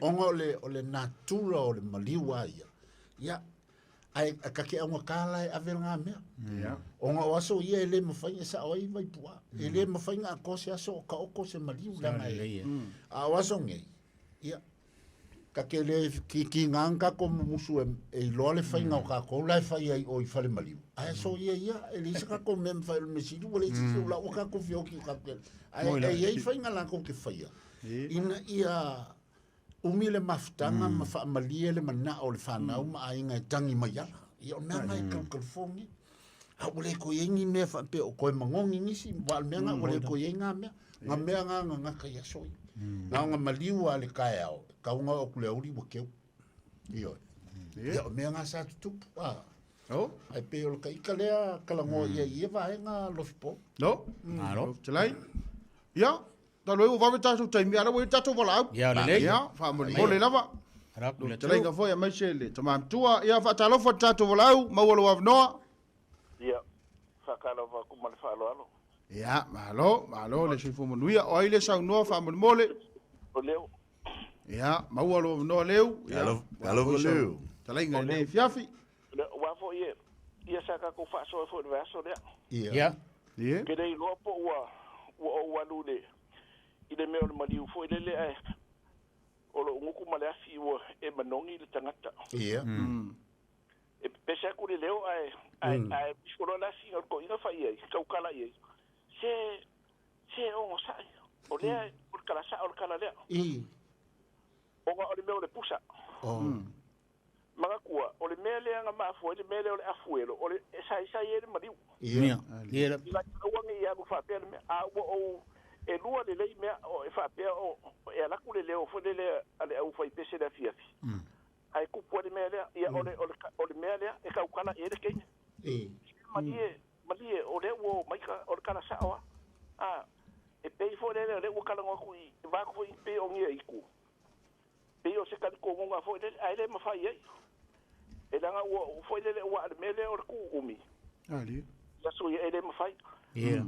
onga o le natura o le maliwa ia ai ka ke anga kala a venga me onga waso ia ele mafai sa oi Vaipu'a ele mafai nga ko se aso ka o ko se maliwa mai a waso ngai ia ka ke le ki nganga ko musu e lo le fai nga ka ko la fai ai o i fale maliu ai so ia ele se ka ko mem fai me sidu le si la o ka ko fio ki ka ke ai fai nga la ko ke fai ina ia umile maftanga ma fa malie le mana o le fana uma ai nga tangi mai ya ia na mai ka fongi a ole ko yengi me fa pe o ko mangongi ngisi wal me nga ole ko yenga me nga ka ya so na nga maliu ale ka ya ka unga o kule uri wa keu iyo ia me nga sa tupu ai pe o ka ikalea kalango ia va nga Lofipo Chalai ia ta lo va meta so tai mi ala we ta to vola ia fa mo le lava Chalai nga foi mai sele tama tua ia fa ta lo fa ta to vola ma wo wa no ia fa ka lo va ku mal fa lo ia malo le sifo mo nuia o ile sa no fa mo mole o leo ia ma wo no leu Alo leu. Talai nga le fiafi. Wa fo ia saka ko fa so fo verso le. ia Ke dei lo po wa lu le. Ile me o mali fo ile le ai. O lo nguku male afi wo e manongi le tangata. ia E pesa ku le leo ai ko lo la si ko ina fa ia ka kala ia. Se o sai. O le o kala sa o kala le. O le me o le pusa. Magakua, o le mele anga mafo, le mele o le afuelo, o le sai ele mariu. ia Ila wangi ia ku fa pele me a o e lua le lei me o e fa pe o e ala ku le leo fo le ale au fa pese da fiafi. Ai ku po le mele ia o le mele e ka ukala e le kenya. Malie o le wo maika o le kala sawa. E pe fo le wo kala ngoku i va ku i pe o ngia iku. Pe o se ka ko ngonga fo le ai le mafai ai. E langa o foi le wa le mele o ku umi. Ali. Ya so ye ele mafai. ia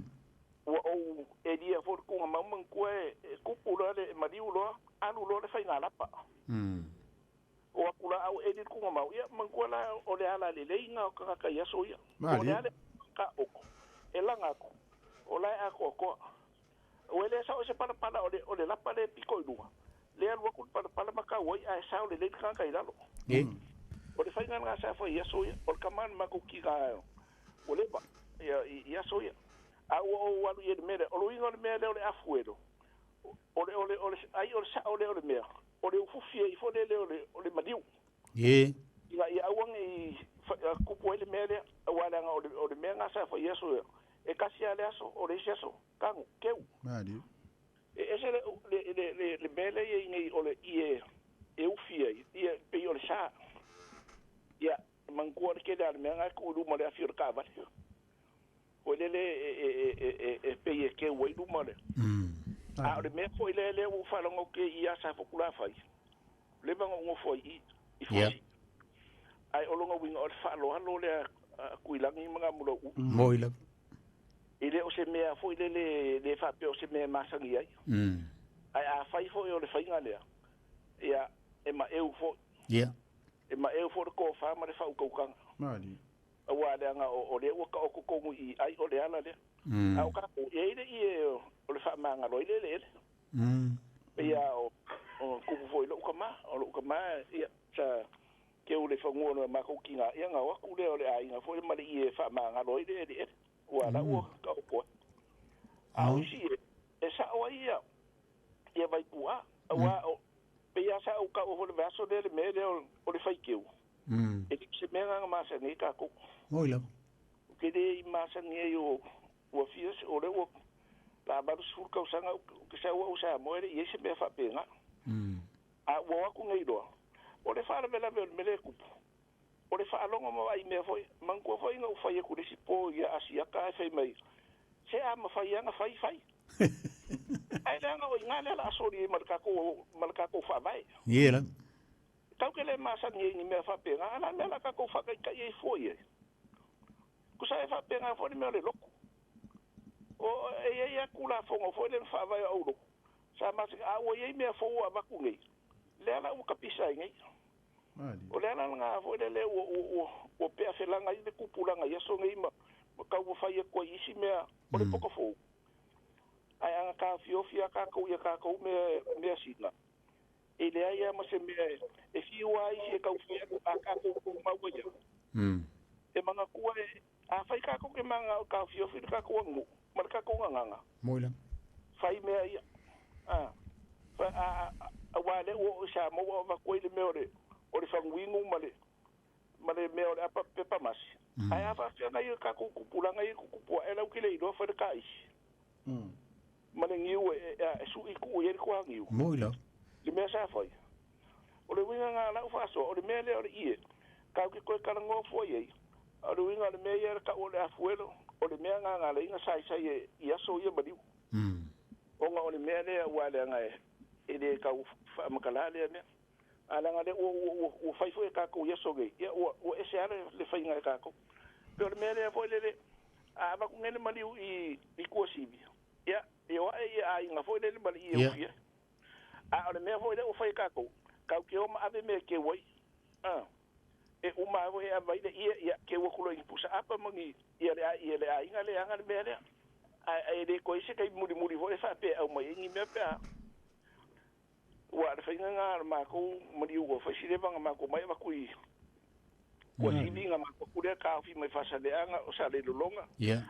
O e dia for ku ma man ku e ku pula le mariu lo anu lo le fai ngala pa. O akula au e dit ku ma ia man ku la o le ala le inga o ka ya so ia. O le ala ka o. E langa ko. O la a ko ko. O ele sa o se para o le la pa le piko ilua. Le alwa ku para maka wai a sa o le ka ka ilalo. O le whainga ngā sa whai ia soia, o le kamana mako ki ka o le pa, ia soia. A o walu i e le mele, o lo inga o le mele o le afuero. O le mea, o le ufufia i fone o le madiu. Ia awang i kupu e le mele, walanga o le mea ngā sa whai ia soia. E kasi a le aso, o le isi aso, kangu, keu. E se le mele i ngai o le e ufia, i pe o le saa. Ia, mangkua ke dar me nga ku lu mo le afir ka ba. O le pe ke we lu mo le. A le me foi le u fa longo ke ia sa fokula fai. Le ba ngo foi i. ia Ai o longo winga o fa lo le ku ilangi mga mulo. moila Ile o se me foi le fa pe o se me masangi ai. ai a fai fo o le fainga lea ia e ma eu fo Ia. e ma eu fo ko fa ma le fa ko kan Mali. wa le nga o le o ka o ko mu I ai o le ala le au ka o e le I o le fa ma nga lo le le ia o ku fo lo ka ma o lo ka ma ia sa ke o le fa ngono ma ko kinga ia nga wa ku le o le ai nga fo le ma le I fa ma nga lo le le wa la o ka o ko au si e sa o ia Vaipu'a wa pe ya sa o ka o le vaso le me le o le fai keu e se me nga ma sa ni ka ko Moila. ke de ma sa ni yo o fios o le o la ba su ka sa nga ke sa o sa mo le ye se me fa pe nga a wo ku ngai do o le fa le me le ku o le fa longo mo ai me foi man ko foi nga o fai ku le si po ya asia ka fai mai se a ma fai nga fai ai le nga o ngale la sori marka ko fa vai Ia. tau ke le masa ni me fa pe nga me la ka ko fa ka ye foi ku sa fa pe nga fo ni me le loko o e ya kula fo ngo fo le fa vai o lo sa ma a o ye me fo wa ku ngai le la o ka pisa ngai Mali. o le la nga fo le o pe fe la ngai le kupula ngai so ngai ma ka o fa ye ko isi me o le poko fo ai anga ka fiofia ka ko me asina e le ai ma se me e fiwa I se ka fia ka ko ma wo ya e manga ku a fai ka ko ke manga ka fiofia ka ko ngo mar ka ko nganga Moila. fai me ai fa a wa le o sa mo wa ko le me o le fanguingu male me o apa pepa mas ai afa na yo ka ko pulanga I ko po ela ke le do fa ka isi mane ngiu e su I ku ye ko ngiu Moila. le me sa foi o le winga nga la fa so o le me le o I ka ko ka ngo fo ye o le winga le me ye ka o le afuelo o le me nga le nga sai ia so ye badi o nga o le me le wa le nga e le ka fa makala le me ala nga le o fai fo ka ko ye so ge o e se ale le fai nga ka ko pero le me le fo le a ba ku ngene mali I ko sibi ya yo ai nga fo le mali I o a ole me fo le o fai ka ko ke o ma ave me ke wai e o ma wo ya vai de ia ke wo kulo impusa apa mangi ia le ai nga le anga me le ai de ko ise kai muri vo fa pe au mai ni me pe wa fa nga ma ko muri wo fa si le banga ma ko mai ma kui ko si vinga ma ko kule ka fi mai fa sa le anga o sa le longa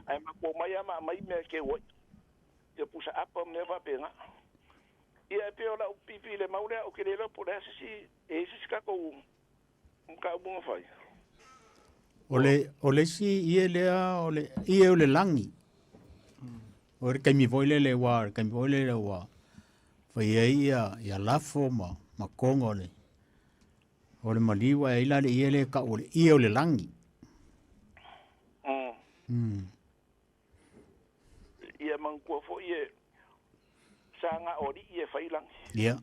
ai ma ko mai me ke wo ia pusa apa me va pe nga ia pe ola pipi le maule o ke le lo por ese si ka ko ka bunga fai Ole si ie lea ole langi. Ore kai mi voile le wa, kai mi voile le wa. Fai ia lafo ma kongo le. Ole maliwa ila le ie le ka ole langi. Ia man ko fo ie sanga ori ie fai lang. Ia.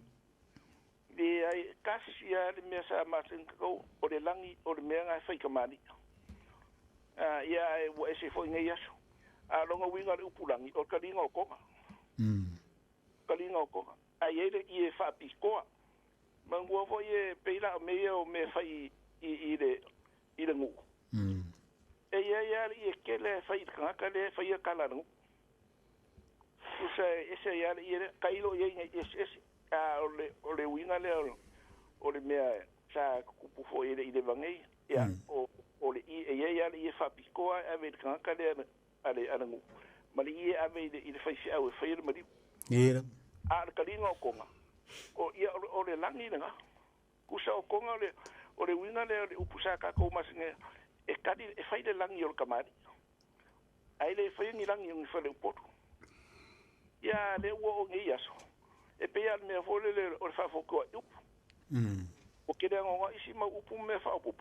Le ai kasia le me sa matin ko o le langi o le me nga fai kamani. Ia wo ese fo ngai aso. A longa winga le upulangi o kalinga o konga. Kalinga o konga. Ai ele ie fa piskoa. Mangu fo ie peila me o me fai I le ngu. E ia ie kele fai kanga le fai kala ngu. Usa ese ia ie kailo ie ese o le winga le o le mea sa kupu fo ile vangai ia o le ia fa piskoa ave kanga le ale angu mali ia ave ile fai au fai le mali ia a kalinga o konga o ia o le langi nga kusa o konga o le winga le upusa ka ko masinge e kadi e fai le langi o kamari ai le fai ni langi ngi fa le poto ia le wo ngi aso e pe al me fo le o fa fo ko o ke le ngo isi ma upu me fa upu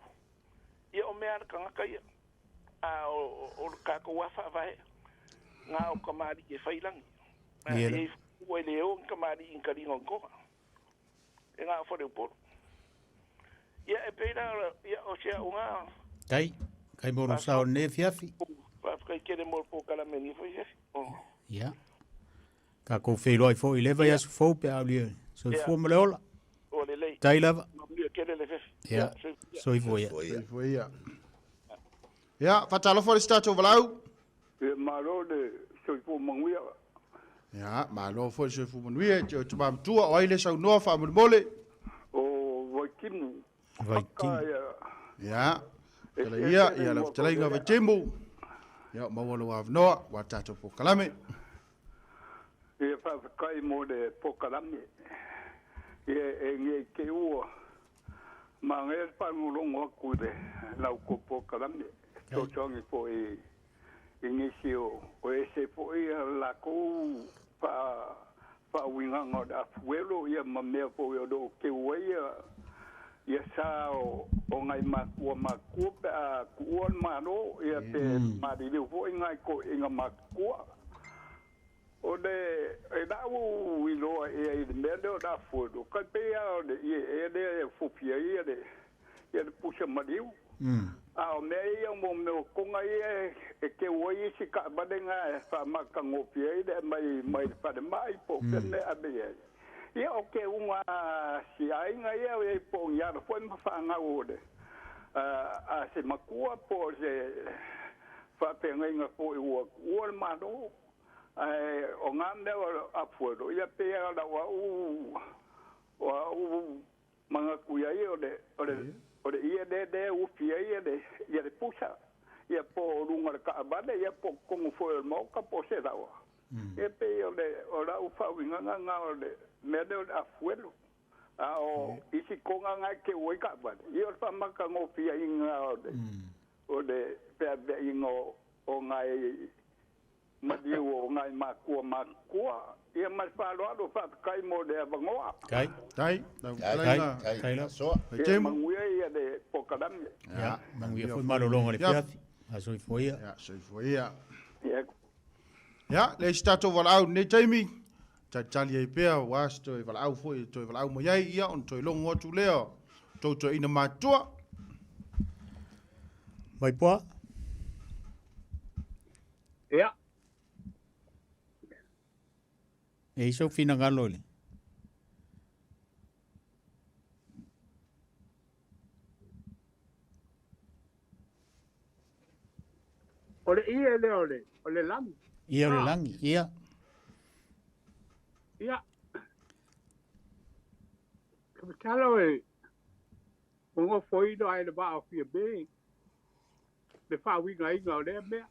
ia o me ar kanga kai a o ka ko wa fa vai nga o kamari e fai langi e o le o kamari in kalinga ko e nga fo le poto ia e pe ia o sia unga kai moro sao ne fiafi pa kai kele mo po kala meni fo ia ia Ka ko Peilua fo I leva yasu fo pe auli. So fo maleola. O le lei. Tai lava. Mia kele le fefe. Ya. So I fo ya. Foi ia. Ia, fatalo fo stato valau. E maro le soifo manguia. Ia, malo fo se fu manuia, tu mam tua o ile sa no fa mole. O Vaikimu. Vai ti. Ia. Ia la tala inga vachembu. Ia, mawalo wa no, wa tato po kalame. E whakakai mo le pokarami. E nge ke ua. Ma nge whangurongo aku le lau ko pokarami. So chongi po e nge sio. O e se po e la kou pa winganga da fuelo ia mamea po e o ke ua ia sa o ngai makua makua pe a kuon maro ia pe mariliu po ngai ko inga makua. O le e dau I loa e mele o da fodo ka pe a le e fofia ia le puxa mariu a o me ia mo me ko ngai e ke oi si ka badenga fa maka ngopia ile mai fa de mai po ne abe ia o ke uma si ai ngai e po ia fo me fa nga o de a se makua po se fa pe ngai nga po o ma no o ngande a fuero ia pe ala wa manga kuia o ia de u fia ia de pusa ia po lunga ka bale ia po como foi o mo ka po se dawa e pe o la u fa winga nga o de me de a fuero o isi konga nga ke o ka bale ia fa maka ngo fia inga o de pe ingo o ngai Madiu o ngai makua. Ia mas whaloado whakakai mo de avangoa. Kai. Tai la. So. Ia manguia ia de pokarami. Ya. Manguia foi malolonga le piafi. Aso I foi ia. Ja, so foi ia. Ia. Ja, le stato valau ne Jamie. Tali e pea was to valau foi to valau mo ia ia on to longo tu leo. To ina matua. Vaipu'a. Ia. E iso fina ngalo le. Ole ia ole langi. Ia le langi, ia. Ia. Kapitalo Ongo foi do ai le ba o fia be. Le fa winga inga o le mea.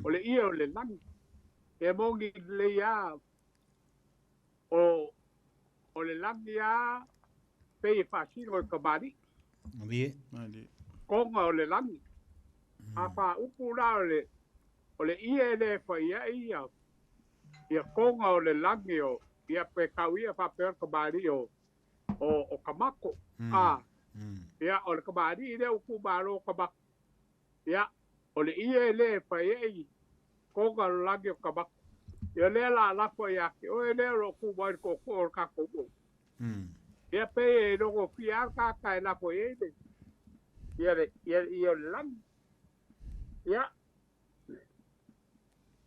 Ole ia ole langi. E mongi le ia o le langi a pe fa siro ka bari. Vie. Konga o le langi. A fa upu la o le ia le fa ia. Ia konga o le langi o ia pe kawia fa pe ka bari o kamako. Ia o le ka bari le upu baro ka bak. Ia o le ia le fa ia konga o langi o kamako. Ia le la po ia ke o le ro ku ba ko ka ko. Ia pe e no fia ka la po ia de. Ia lang. Ia.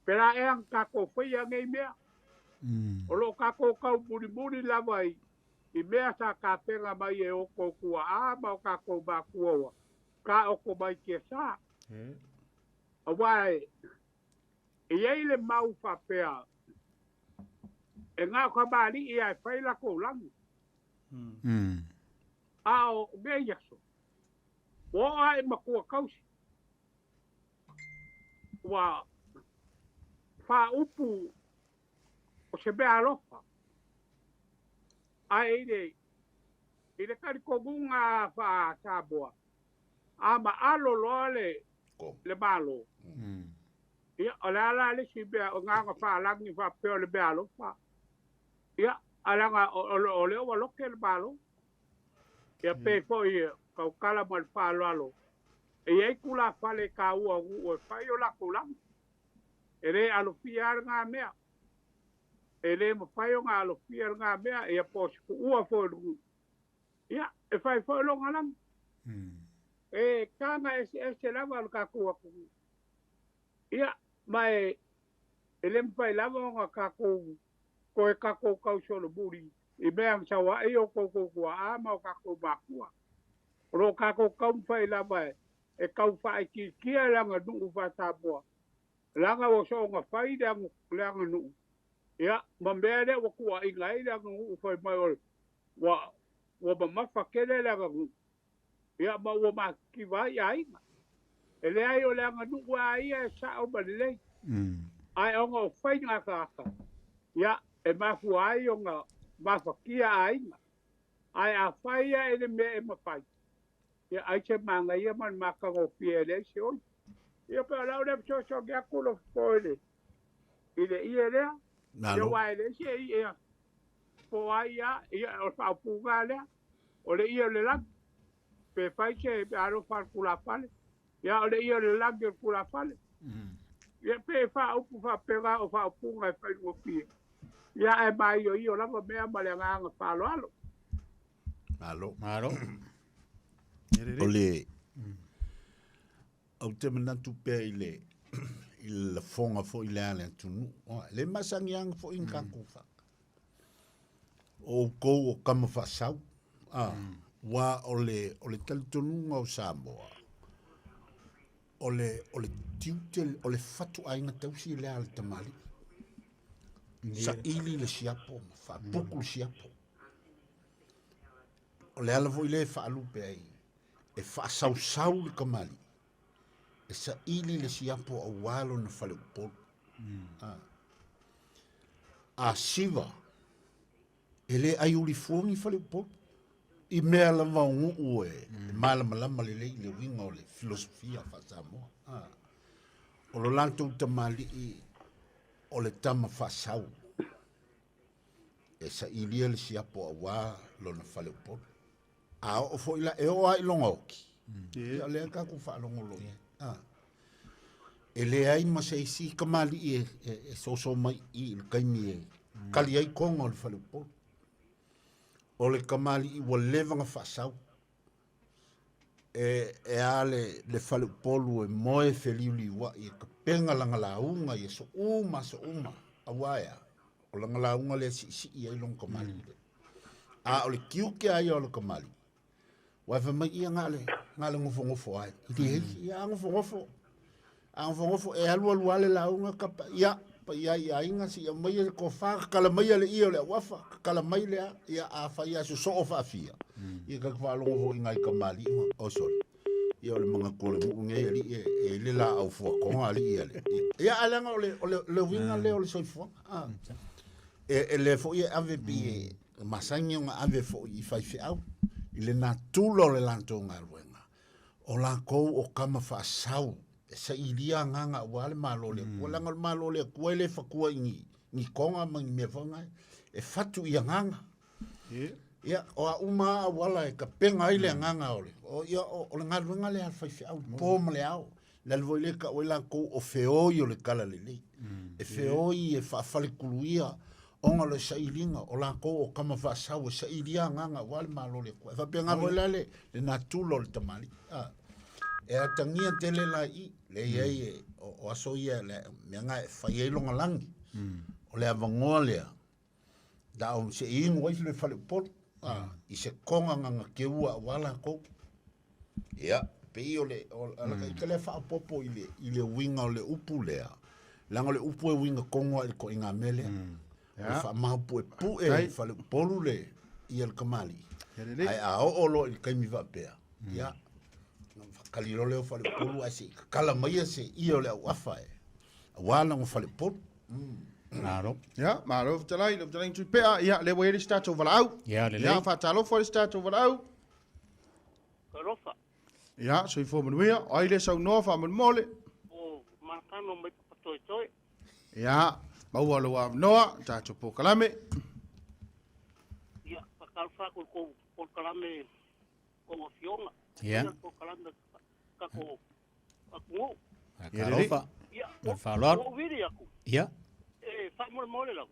Pera e ang ka ko foi ia ngai mea. O lo ka ko buri la vai. I mea sa ka penga mai e o ko kua a ma o ka ko ba kua. Ka o ko mai ke sa. O vai. E ei le mau fa pea. E ngā ka bari i ai whai la kou langi. A o ngai yaso. O ai makua kausi. Wa wha upu o se bea lofa. Ai i le kari kogunga wha Samoa. A ma alo loa le malo. Ia, o le ala le si bea o nganga wha langi wha peo le bea lofa. Ia, alanga o leo wa loke le malo. Ia pe po ia, kau kala mo le wha alo. E ei kula whale ka ua ngu o whai o la kulang. E re alo fiar ngā mea. E le mo whai o ngā alo fiar ngā mea. Ia po siku ua fo ngu. Ia, e whai fo longa lang. E kanga ese lava alo ka kua kungu. Ia, mai e le mwhai lava o ngā ka kungu. ko e kako kau solo buri i mea sawa e o koko kua a mau kako makua ro kako kau fai la mai e kau fai ki kia langa nungu Faasamoa langa o so nga fai langa nungu ya mambere o kua i ngai langa nungu fai mai o wa mafa kele langa nungu ya ma o ma ki vai ai e le ai o langa nungu ai e Sao'omālō ai o nga fai nga kaka ya e mafu ai o nga mafakia ainga ai a faia ele me e mapai ya ai se manga ia man maka go fiele se o ia pa la ora so ga kulo foile ile ile ya wa ile se ia po ai ia o fa pugale o le ia le la pe fai che aro far kula pale ya o le ia le la ke kula pale ya pe fa o fa pega o fa punga fa go fie ya e mai yo lava mea male nganga palo alo ole au te manatu pe ile il fonga fo ile ale tunu le masangiang fo inka kufa o ko o kama fa sau wa ole tal tunu o Samoa ole tiutel ole fatu ainga tausi le al tamali sa ili le siapo fa puku siapo o le ala vo ile fa alupe ai e fa sau le kamali e sa ili le siapo o walo na fale po Asi'ava ele ai uli fongi fale po i mea la vaungu ue malama le winga o le filosofia Faasamoa o lo lanto tamali i o le tama fasau e sa ilia le siapo awa lo na fale po a o fo ila e o ai longa oki ia le ka ku fa longo lo e le ai ma se si kamali e so mai i le kaimi kali ai kongo le fale po o le kamali i wo levanga fasau e ale le fale polu e moe feliuli wa i ka penga langa launga i so uma awaya o langa launga le si i ai long kamali a o le kiuke ai o le kamali wa fa mai ia ngale ngofo ai i ia ngofo e alu ale launga ka ia pa ia inga si ia mai ko fa kala mai le ia le wafa kala mai le ia a fa ia so fa afia ia ka fa longo ngai kamali o sol ia le mga kole mu ngai ali e le la au fo ko ali ia ala nga le winga le o so fo e le fo ia ave bi masanyo nga ave fo i fa au ile na tulo le lanto nga luenga o la ko o kama fa sau sa ilia nganga wale malole wala ngal malole kuele fa kua ni konga mang me vanga e fatu ia nganga ia o uma wala e ka penga ile nganga ole o ia o le ngal le fa au pom le au la voile ka wala ko o feoi o le kala le e feoi e fa fale kuluia onga le sailinga o la ko o kama fa sau sa ilia nganga wale malole ko fa penga wala le na tulo le tamali e atangia tele la i le ye o aso ia le menga fa ye longa langi o le avangoa le da o se ingo i le fale pot i se konga nga ke ua wala ko ia pe o le ala ka le fa popo ile winga o le upu le langa le upu e winga kongo il ko inga mele fa ma pu e fale polu le i el kamali ai a o lo il kaimi va pe ia kali lo leo fale polu asi kala mai se io le wafa wala ngo fale polu Claro. Ja, maar over te lijn Tuipe'a, ja, le weer staat over au. Ja, le ja, fatalo voor staat over au. Karofa. Ja, so voor me weer. Ai so no van mijn mole. O makano met patoi. Ja, maar hoe lo am no, ta cho pokalame. Ja, pakalfa ko pokalame ko fiona. Ja. Pokalame kako aku. Karofa. Ja. Por favor. O viri aku. Ja. Famol mole la.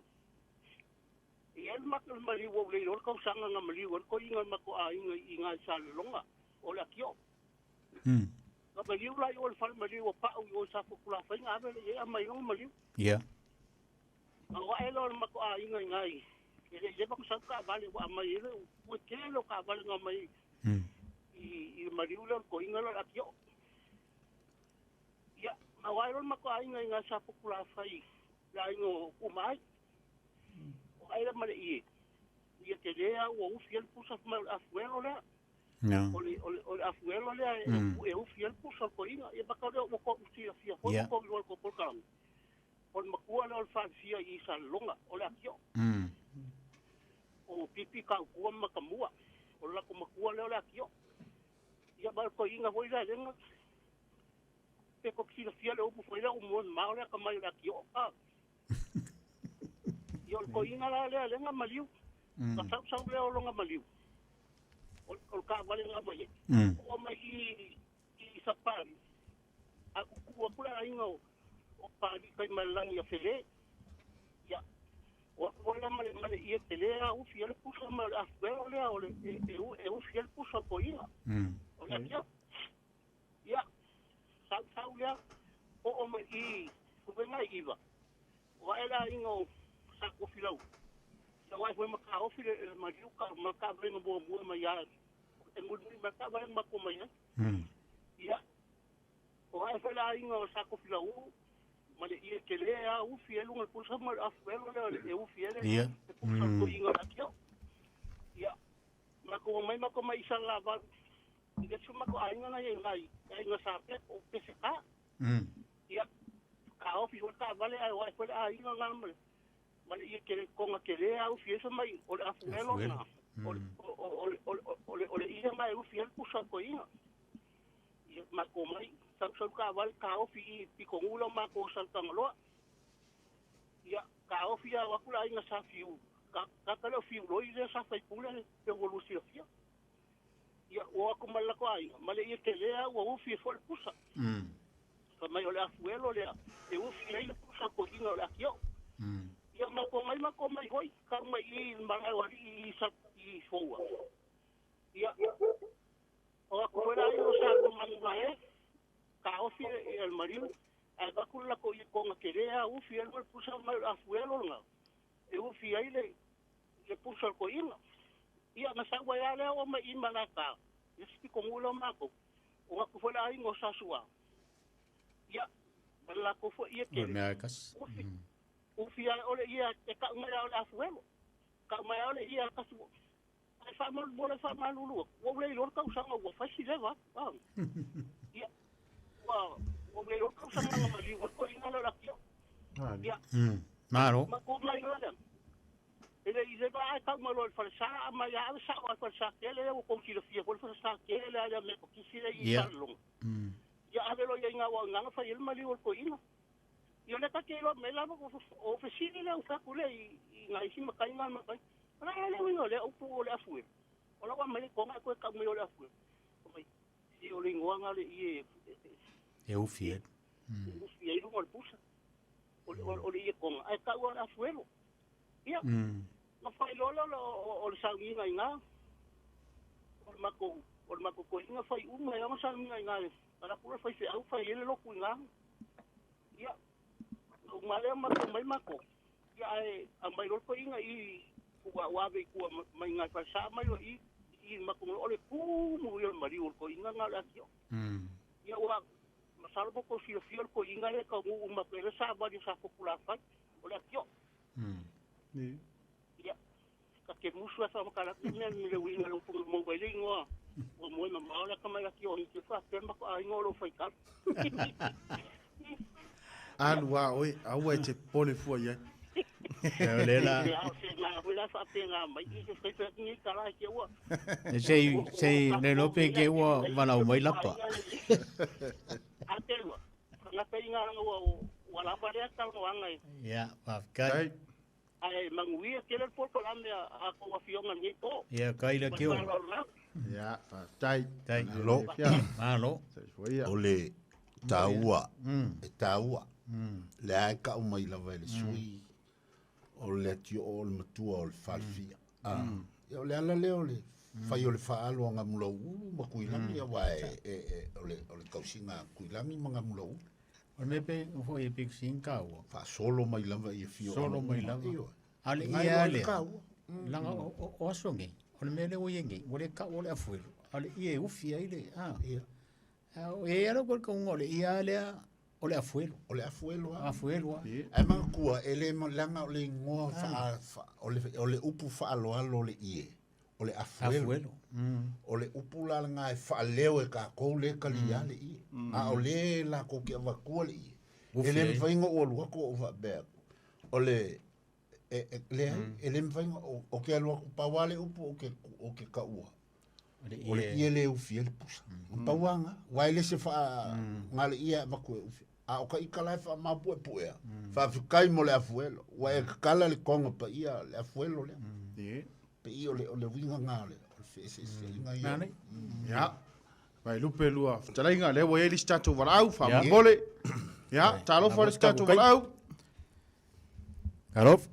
Iel makal mali wo le ro ko sanga na mali wo ko inga mako a inga sal longa o la kio. Ka mali la yo fal mali wo pa o sa ko kula fa inga be e mai no mali. Ja. Wa elo ma ko a inga ngai. Ele ba sa ka vale wa mai ele o kelo ka vale nga mai. I mariula ko inga la akio. Ya, wa elo ma ko a inga sa popula fai. La ingo umai. Wa elo ma i. Ia te lea o ufiel pusa ma afuelo le. No. Ole afuelo le e ufiel pusa ko inga. Ia ba ka le o ko usia fia ko ko kam. O makua le o whaafia I sa longa, o le akio. O pipi ka kua makamua, o lako makua le o le akio. Ia ba ko inga hoi la lenga. Pe ko kila fia le upu fwela o mua mao le kamai le akio. Ia ko inga la le lenga maliu. Ka sau le o longa maliu. O ka wale nga mai. O mai I sapari. A kua kula inga o pari kai malangi a fele ya o la male ia tele a u fiel pusa mal a fuelo le o le e u fiel pusa ko ia o la ya sa ya o me I venga iva o ela ingo sa ko filau sa wa foi ma ka o file ma juka ma ka venga bo ma ya e mo ni ma ka venga ko ma ya o ai foi la ingo sa ko filau male ia ke lea ufi e lunga pusa mal afuelo le e ufi ele e pusa ko inga la kio ia mako mai sa lava ia suma ko ainga nga sa pe o peseka ia ka ofi o ka vale ai wai ko ainga nga male ia ke konga ke lea ufi e mai o le afuelo na o le ia mai ufi e pusa ko inga ia mako mai sa ka val ka ofi I pikongula ma ko saltangaloa ia ka ofi a wakula inga sa fiu ka lo fiu loi le sa fai pula pe evolusia fia ia o ko malako ai male ia ke lea o ofi fo pusa ka mai ole afuelo le e ofi ai pusa ko inga le akio ia ma ko mai hoi ka mai I malawari I foa ia o ko era I sa ko mangai ka ofi el mariu a ka kula ko I konga kerea ufi el pusa mal afuelo nga e ufi ai le pusa ko ina ia na sa wa le o ma I malaka isi ko mulo mako o ko fo la ingo sasua ia la ko fo ia ke ufi ai ole ia e ka ngai ole afuelo ka mai ole ia ka su ai fa mal bola fa malulu o le lor ka usanga o fa si leva ia o me lo ka sa nga mali o ko ina la kio ya Maro ma ko mai la ele I ba ai ka mo lo fa sa ma ya sa o fa sa ele o ko ki lo fia ko fa sa ele ya me ko ki si le I salong ya ave lo ya nga wa nga fa il mali o ko ina yo le ka ke lo me la o fa si le o fa ko le I nga I ma ka nga ma ka ala le o le o ko le afu o la wa me ko nga ko ka mo le afu o mai si o le ngoanga le I e ufiel ufi ai lunga le pusa o le ia konga ai ka ua afuelo ia ma fai lola o le saunga inga o le mako ko inga fai uma e ama saunga inga para pura fai au fai ele loku inga ia o male mako mai mako ia ai a mai loko inga I kua wabe kua mai ngai fa sa mai I mako o le kumu ia mari o ko inga nga la kio ia ua salvo ko si fio ko inga le ka uma pele sa ba di sa população o le kio ia ka ke musu sa ma kala ni le winga lo pu mo vai lingo o mo na ma la ka mai kio ni ke fa tema ko ai ngolo fai ka alua oi au e te pole fu ia Lela sei le lope ke wa wana o mai lapa na penga o la pare ta o angai ya pa kai ai mangui ke le por la me a ko wa fionga ni to ya kai la kio ya tai lo malo ole taua e taua le ai ka o mai la vele sui o le tio o le matua o le falfia o le ala le o le fai o le faalo nga mulo ma kuilami wa o le kausinga kuilami manga mulo O me pe fo e pik sin ka o. Fa solo mai lava i fio. Solo mai lava. Ale Ngai ia lo ale. le kau. Langa o songe. O le mele o yengi. O le ka o le afuelo. Ale ia ufi ai le. Ia. O e alo kol ka ngole ia ale o le afuelo. O le afuelo. Afuelo. Ai mga kua, ele langa o le ngoa o le upu fa alo alo le ie. O le afuelo. O le upu la nga e fa leo e ka kou le kalia le ie. A o le la ko ke avakua le ie. Ele mwhainga o alua ko o va bea. O le ele mwhainga o ke alua ko pawale upu o ke ka ua. O le ie le ufi ele pusa. Pawanga, waile se fa ngale ia vakue ufi. A o ka ikalai fa mapu e puea. Fa fikai mo le afuelo. Wa e kala le kongo pa ia le afuelo le. Pe ia o le winga ngale. O le fese inga ia. Ya. Vai lupe lua. Talainga le wo eli statu walau fa mole. Ya, talo for statu walau. Karof.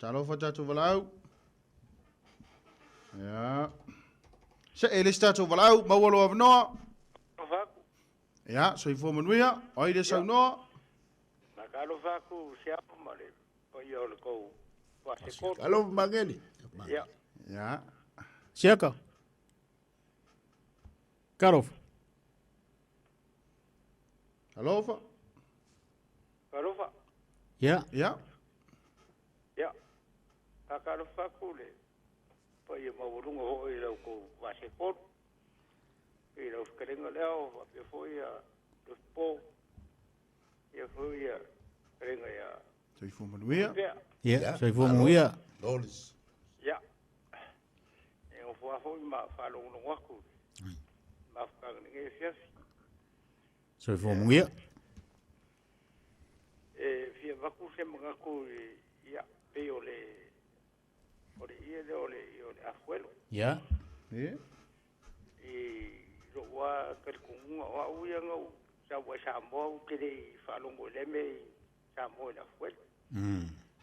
Talo for statu walau. Ja. Se eli statu walau mawalo of no. Ja, so i voor manuia, oi de so no. Na kalo vaku Siāmoā le po yo le ko wa se ko. Alo mageli. Ja. Ja. Siaka. Karof. Hallo. Kalo va. Ja. Ja. Ja. Na kalo vaku le po yo mo rungo ho i lo ko wa se ko. E lo skrenga leo wa pe foi a Lofipo. E foi a skrenga ya. So i voor manuia. Ja, so i vo mo ia. Dolis. Ja. E o foi ma fa lo no wa ku. Ma fa nge fias. So i vo mo ia. E fia va ku se mga ku ya pe ole ie ole afuelo. Ja. Ja. Lo wa kal kunga wa uya ngau sa wa Samoa ke le fa longo le me Samoa na fuel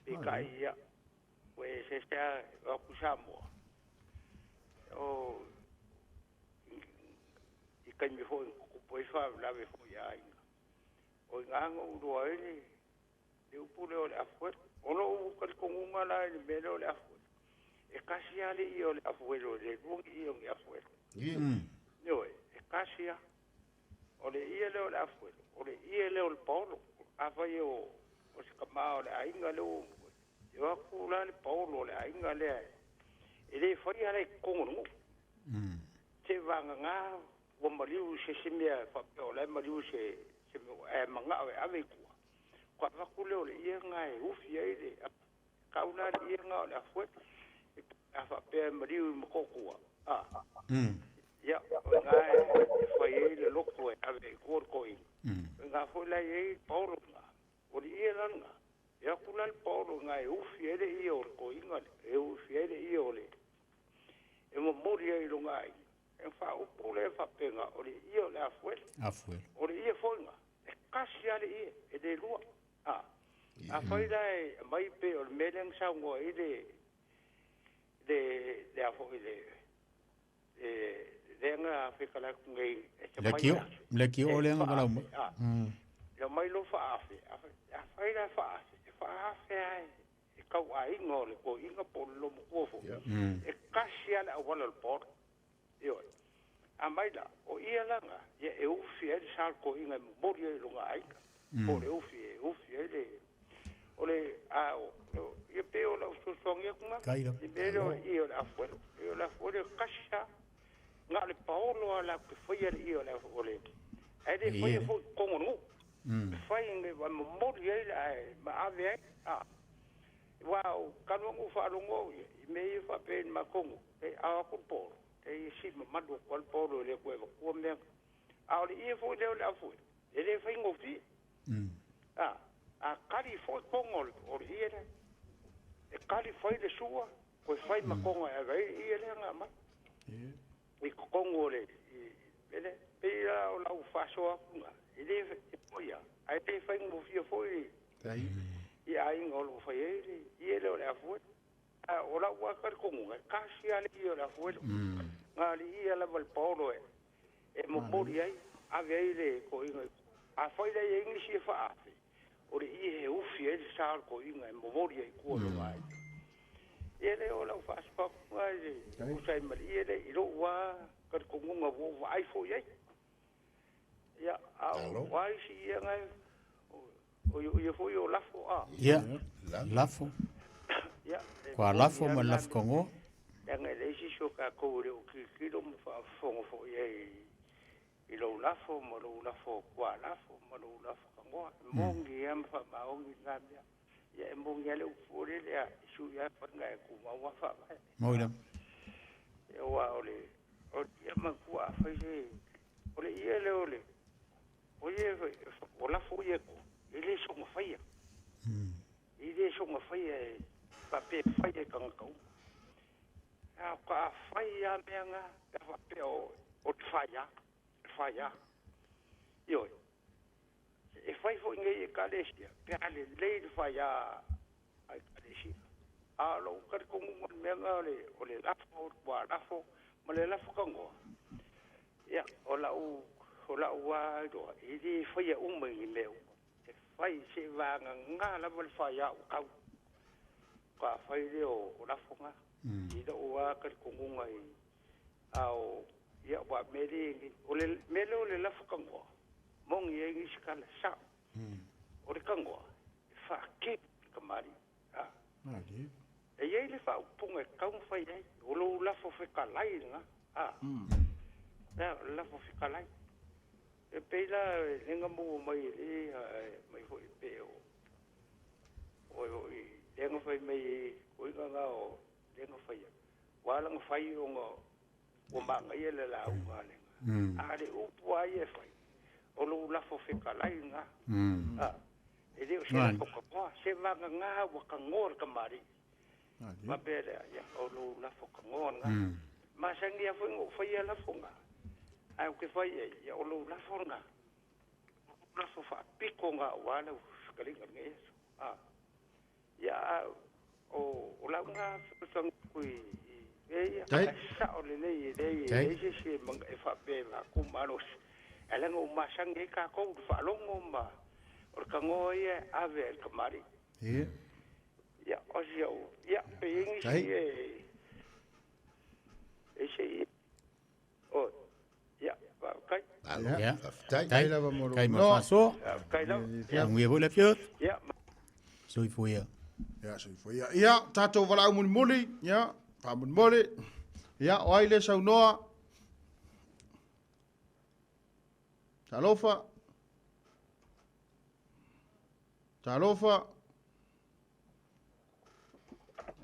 pe kai ya we se sta wa ku Samoa o i kan mi ho ku poi fa la ve ho ya o ngango do ai le upu le ole afuel o no kal kunga la le me le ole afuel e kasi ale i ole afuel le lungi i ole afuel no Kasia, o le ia leo le afuelo, o le ia leo le paulo, a vai o se kamao le ainga leo, e wa kula le paulo le ainga le, e le fai ale kongo, te vanga ngā, wa mariu se simia, o le mariu se manga o e ave kua, kwa waku leo le ia ngā e ufi ai le, kauna le ia ngā o le afuelo, a whapea mariu i makokua, ya ngai foi le loko ave korkoi nga foi la e paulo nga o di elanga ya kula el paulo ngai u fiele i or ko inga e u fiele i ole e mo moria i ngai e fa u pule fa penga o di i ole afuel o di i foi nga e kasi ale i e de lua a foi la mai pe o meleng sa ngo i de a foi lenga Afrika ngai Leki o lenga bala mo. Ya mai lo fa ai la fa ai e ka ai ngole ko inga polo mo ko fo e kasia la wala el por yo a mai la o ia langa ye e ufi e sal ko inga mo ri lo ngai po le ufi ele ole a ye pe o la so so nge kuma i bero i o la fuero kasia nga le paulo ala que foi ali o le e de foi como no foi nge wa mori ele ma ave wow kanu ngu fa longo me fa pe ma kongo e a ku por e si ma do kwal poro le ko ko me a le e foi le la foi ele foi ngo fi a kali foi kongo o ele e kali foi de sua ko foi ma kongo e ele nga ma i kongo le ele pela o la ufaso nga ele poia ai te fai mo fio foi Dai. i ai ngolo foi ele o la foi o la wa kar kongo kasi ale i o la foi nga li i ala val paulo e mo mori ai ave ile ko inga a foi le English e fa o le i he ufi e sa ko inga memori e ko lo mai ele o la fa spa ai o sai mali ele i lo wa ka ko ngunga vo vai fo ye ya a wai si nga o yo fo yo lafo a ya lafo ya kwa lafo ma laf kongo nga le si so ka ko re o ki lo mo fa fo ye i lo lafo mo lo lafo kwa lafo mo lo lafo kongo mongi am fa ma ongi ngambia ya mongi ale fo le ya su ya fa nga ku ma wa fa mo ida ya wa ole o ya ma kwa fa ye ole ye ole oye o lafo ye ko ele so mo fa ya ele so mo fa ya pa pe fa ya kan ka a ka fa ya menga ta fa pe o fa ya yo e fai fo ngai ka lesia pe ale le fa ya ai ka lesia a lo ka ko mo menga le lafo wa lafo mo le lafo kango ya o la wa do e fa ya mai leo e fai se va nga la mo fa ya ka fai le o lafo nga i do wa ka ko ngai au ya wa meri o le melo le lafo kango mong ye ngi skala sa o le kango fa ke kamari e ye le fa punga ka un fa ye o lo lafo fe kalai nga ya lafo fe kalai e peila lenga mo mai mai ho pe o lenga fa mai o nga o lenga fa ye wala nga fa yo nga o ma ngai le la u ngale ale u pua ye fa o lo lafo fe kalai nga e le o se la ko se va nga wa ka ngor kamari ma bere ya o lo lafo ka ngor nga ma sangi ya fa ye la fonga ai ke fa ye ya o lo lafo nga lafo fa piko nga wala kali ngai ya o la nga sang kui e ya sa o le se manga e fa pe la ku manos ala ngo ma sangi ka ko fa longo ma o ka ngo ye ave kamari ya o ya pe ngi e o ya kai ya kai la va mo kai mo fa so kai la ya ngue bo le fiot ya so i foi ya so foi ya tato vala mun muli ya pa mun mole ya oile sau noa talofa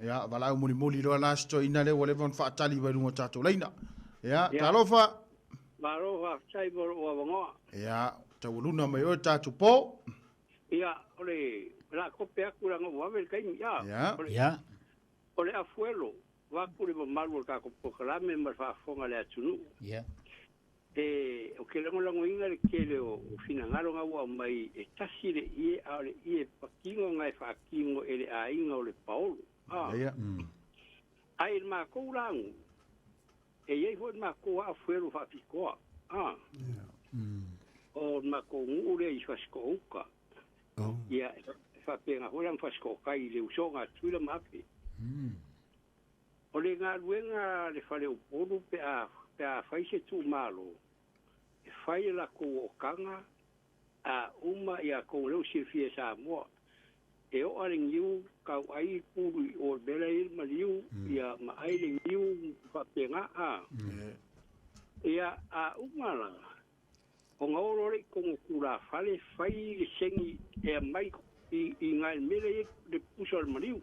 ya vala mun muli lo na sto ina le wole von fa tali ba lungo tato leina ya talofa Maroha sai bo wa ngo ya tawuluna mai o tato po ya ole la kopia kura ngo wa vel kai ya ole afuelo wa kuri bo malu ka ko pokala me ma fa fonga le atunu ya o ke lango inga le kele o fina ngalo nga wa mai e tasire i ale i pakingo ngai fa kingo ele a inga ole paulo ya ai ma ko lang e ye ho ma ko afuelo fa pikoa o ma ko ule i fa skoka ya fa penga ho lang fa skoka i le usonga tuila mapi o le ngā luenga le whare o poru pe a whaise Siāmoā e whai la ko o kanga a uma i a ko leo sirfia Samoa e o are ngiu kau ai puru o bela ma liu i a ma aile ngiu whapenga ia a uma la o ngaurore ko ngukura whale whai le sengi e mai i ngai mele le pusa al mariu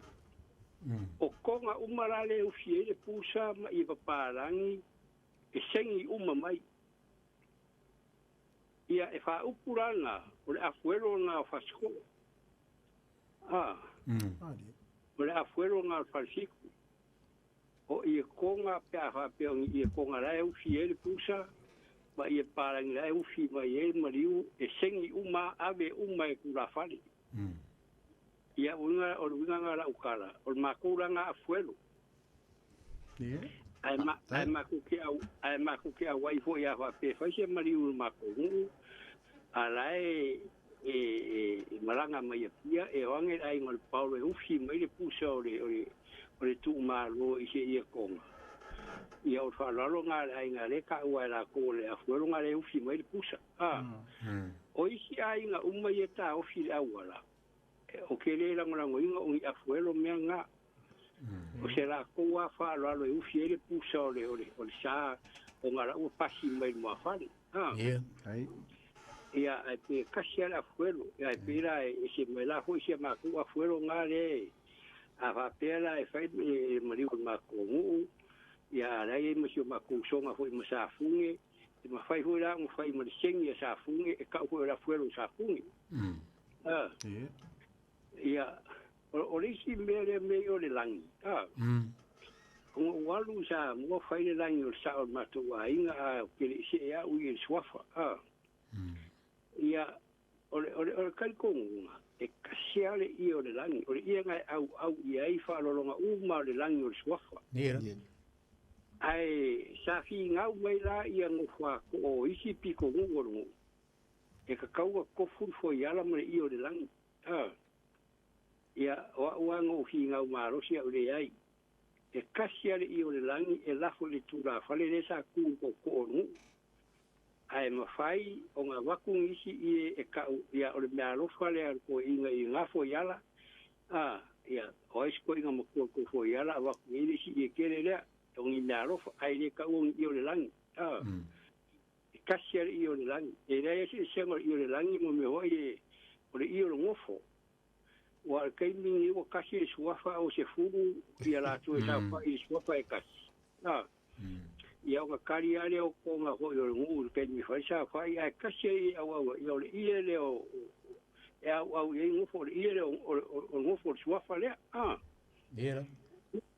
o konga umarale o fie le pusa ma i paparangi e sengi uma mai ia e fa upuranga o le afuero nga fasko o le afuero nga falsiku o i konga pe a pe i konga la o fie le pusa ma i parangi la o fie ma i mariu e sengi uma ave uma e kura fali ia unga o lunga la ukala o makura nga afuelo ai maku ke au wai fo ia fa pe fa se mari u maku alai malanga mai pia wange ai ngol paulo ufi mai le pusa o tu malo i se ia konga ia o fa lalo nga ai nga le ka wa la ko le afuelo nga le ufi mai le pusa o isi ai nga umai ta ufi la wala o ke le la ngona ngoinga o i afuelo me nga o se la ko wa fa lalo ufi le pusa o le sa o nga la u pasi mai mo afali ai ia ai pe kasi ala afuelo ia pe la se me la ho se ma ku afuelo nga le a va pela e fai mari o ma ko ia la e mo se ma ku so ma foi ma sa funge e ma fai ho la mo fai ma sengi sa funge e ka ho la afuelo sa funge ia o le si me o le langi o walu sa mo fai le langi o sa o ma tu ainga ke le se ia u i swafa ia o kalkonga e kasiale I o le langi o le ia ngai au ia I whaalolonga uma o le langi o le swafa ai sa fi ngau mai la ia ngofua ko o isi piko ngongoro e ka kaua kofu fo iala mo le I o le langi ia o ngo fi ngau marosia o le ai e kasiale I o le langi e lafo le tura fale le sa ku ko o ai mafai o nga wakung isi e ka ia o le mea lofa le ko inga I ngafo iala ia o esko inga mo ko fo iala wakung isi e kere lea o ngi mea lofa ai le ka uang I o le langi e kasiare I o le langi e rea se sengo I o le langi mo me hoi o le I o le ngofo wa kaimi o kasi e suafa o se furu ia la tu e sa fa I suafa e kasi ia o kari ale o ko nga ho yo ngu ke mi fa sa fa ia kasi au yo le ia le o au ye ngu fo ia le o ngu fo swa fa le ia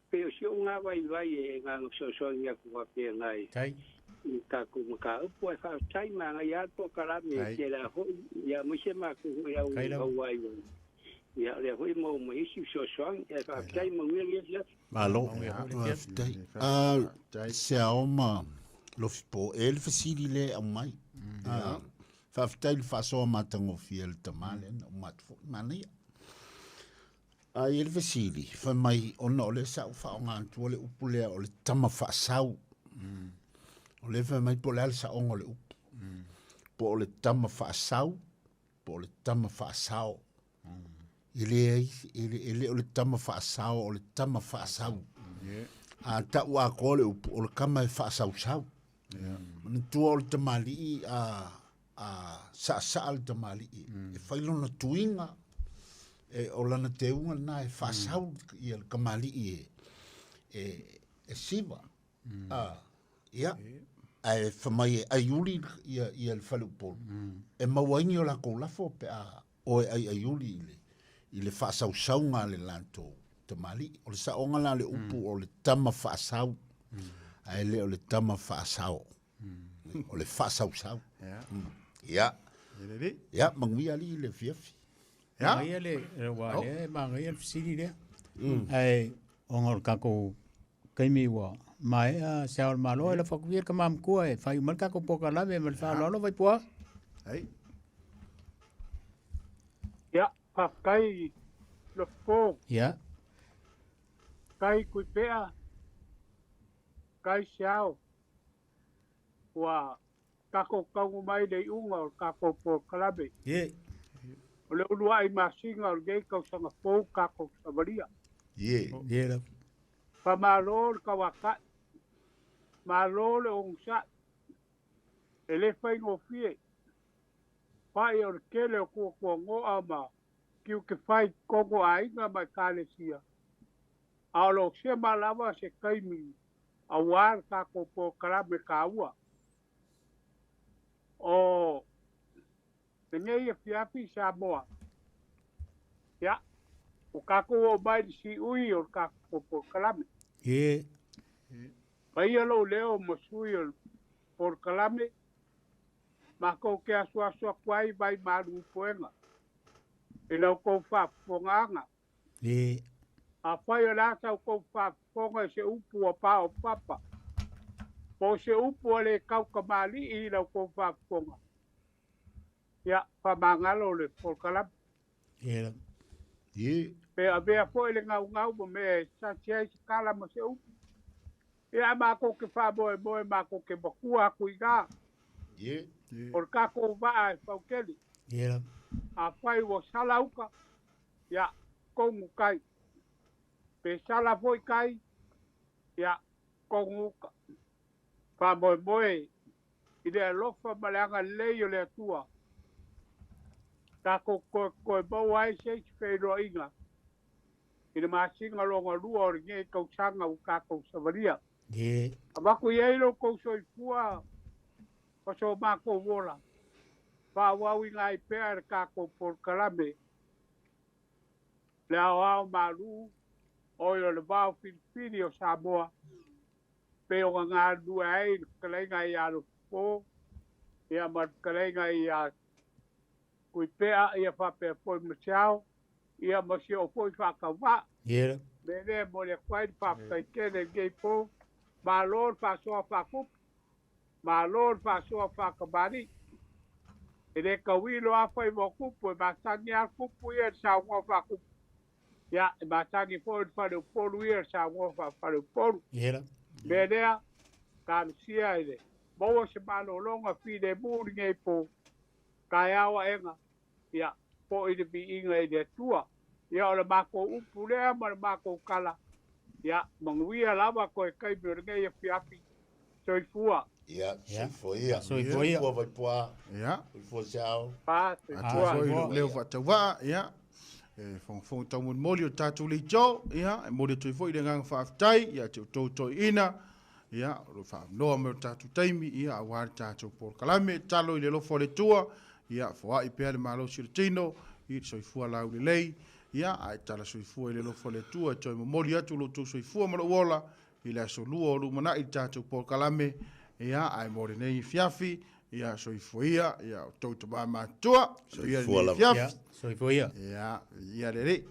pe o si nga vai nga so ia ku pe ngai tai ka ku ka po fa tai ma nga ia to kala me ke la ho ia mo se ma ku ia o wai ia le ho mo isi so ia fa tai mo ia Malo. Seao'omālō. Lofipo. El fasili le au mai. Whaftai Faasamoa matangofia le tamale. O matfo. Mani. El fasili. Whamai ona o le sau whaonga antu o le upu lea o le tama whaasau. O le whamai po le ala saonga o le upu. Po o le tama whaasau. Po o le tama whaasau. Ele o le tama whaasau o le tama whaasau. A ta ua ko le upu o le kama e whaasau. Ni tua o le tamali a sa le tamali e whailona tuinga e o lana te unga na e whaasau I le kamali e siva. Ia. E whamai e aiuli I le whalupolu. E mawaingi o la koulafo pe a o e aiuli I le whaasaunga le lanto tamali. O le saonga la le upu o le tama whaasau. Ai le o le tama whaasau. O le whaasausau. Ia. Ia, manguia li le fiafi. Ia. Manguia le wale, manguia le fisiri le. Ai, ongor kako kaimi wa. Mai a Seao'omālō e la whakuvia ka mamkua e whai umal kako poka lawe mal whaalolo Vaipu'a. ai ia pakai Lofipo Ia. kai Tuipe'a kai Siāo wa kako kaungu mai le unga o kako po kalabe Ia. o le ulua I masinga o gei kau sanga pou kako savaria Ia. pa malo le kawaka malo le ongsa e le fai ngofie pai o kele o kua ngoa ma kiu ke fai kongo ainga mai kalesia a lo se malava se kaimi a war kako po kalabe kaua o tenei fiafi Samoa ya o kako o mai si ui o kako po kalabe Ia. pai alo leo mo sui o por kalame ma ko ke asua kwai vai maru poenga e lau ko fa ponganga Ia. a pai la sa ko fa ponga se upu o pa o papa po se upu le kau kamali I lau ko whakonga. Ia, whamangalo le polkalap. Ia. Pe a vea po le ngau mo me sa tia si kala mo se upu. Ia mako ke whaboe moe mako ke bakua kuiga. Por kako waa e paukeli. Ia. A whai wo salauka. Ia, kongu kai. Pe sala foi kai. Ia, kongu ka. Whaboe moe. I le alofa maleanga leio le atua. Kako koe bau ai se whaeroa inga. I le maasinga longa lua o ringe kausanga u kako savaria. Amaku yeilo kou soifua. Paso mako wola. Whawau inga I pea re kako por kalame. Le ao malu. Oio le Vaofilifili o Samoa. Pe o ngā dua ai kalenga I a Lofipo. Ia mat kalenga I a Tuipe'a ia whapea poi masiao. Ia masio o poi whakawa. Ia. Mene mo le kwai whakai kene gei po. Mālor whasoa whakup. Mālor whasoa whakamari. E le kawilo a whai mo kupu. E mātangi a kupu ia Siāmoā whakup. Ia, e mātangi po i whare uporu ia Siāmoā whare uporu. Ia. Menea, kāmisia ele. Maua se malolonga whine mūri ngei po. Kai awa enga. Ia, po I le bi inga I le tua. Ia, o le mako upu lea ma le mako kala. Ia, manguia lava koe kai mi o ngei a fiafi. Soifua. Ia, soifoia. Soifoia. Soifua Vaipu'a. Ia. Soifua Siāo. Pa, soifua. Leo whatawa, ia. Whong tau moli o tātou li tau, ia. E mori tui fo I le ngang whaafitai, ia te tau toi ina. Ia, ro whaamnoa me o tātou taimi, ia, a wāri tātou por kalame, talo I le lofo le tua, ia, fua I pēr le malo si le tino, I soifua lau le lei, ia, ai tala soifua I le lofo le tua, e toi moli atu lo tu soifua mara uola, I le aso lua o lumana I tātou por kalame, ia, ai mori nei fiafi, ia, soifua ia, o tau tama mātua, Soifua lau. Soifua ia. ia le re,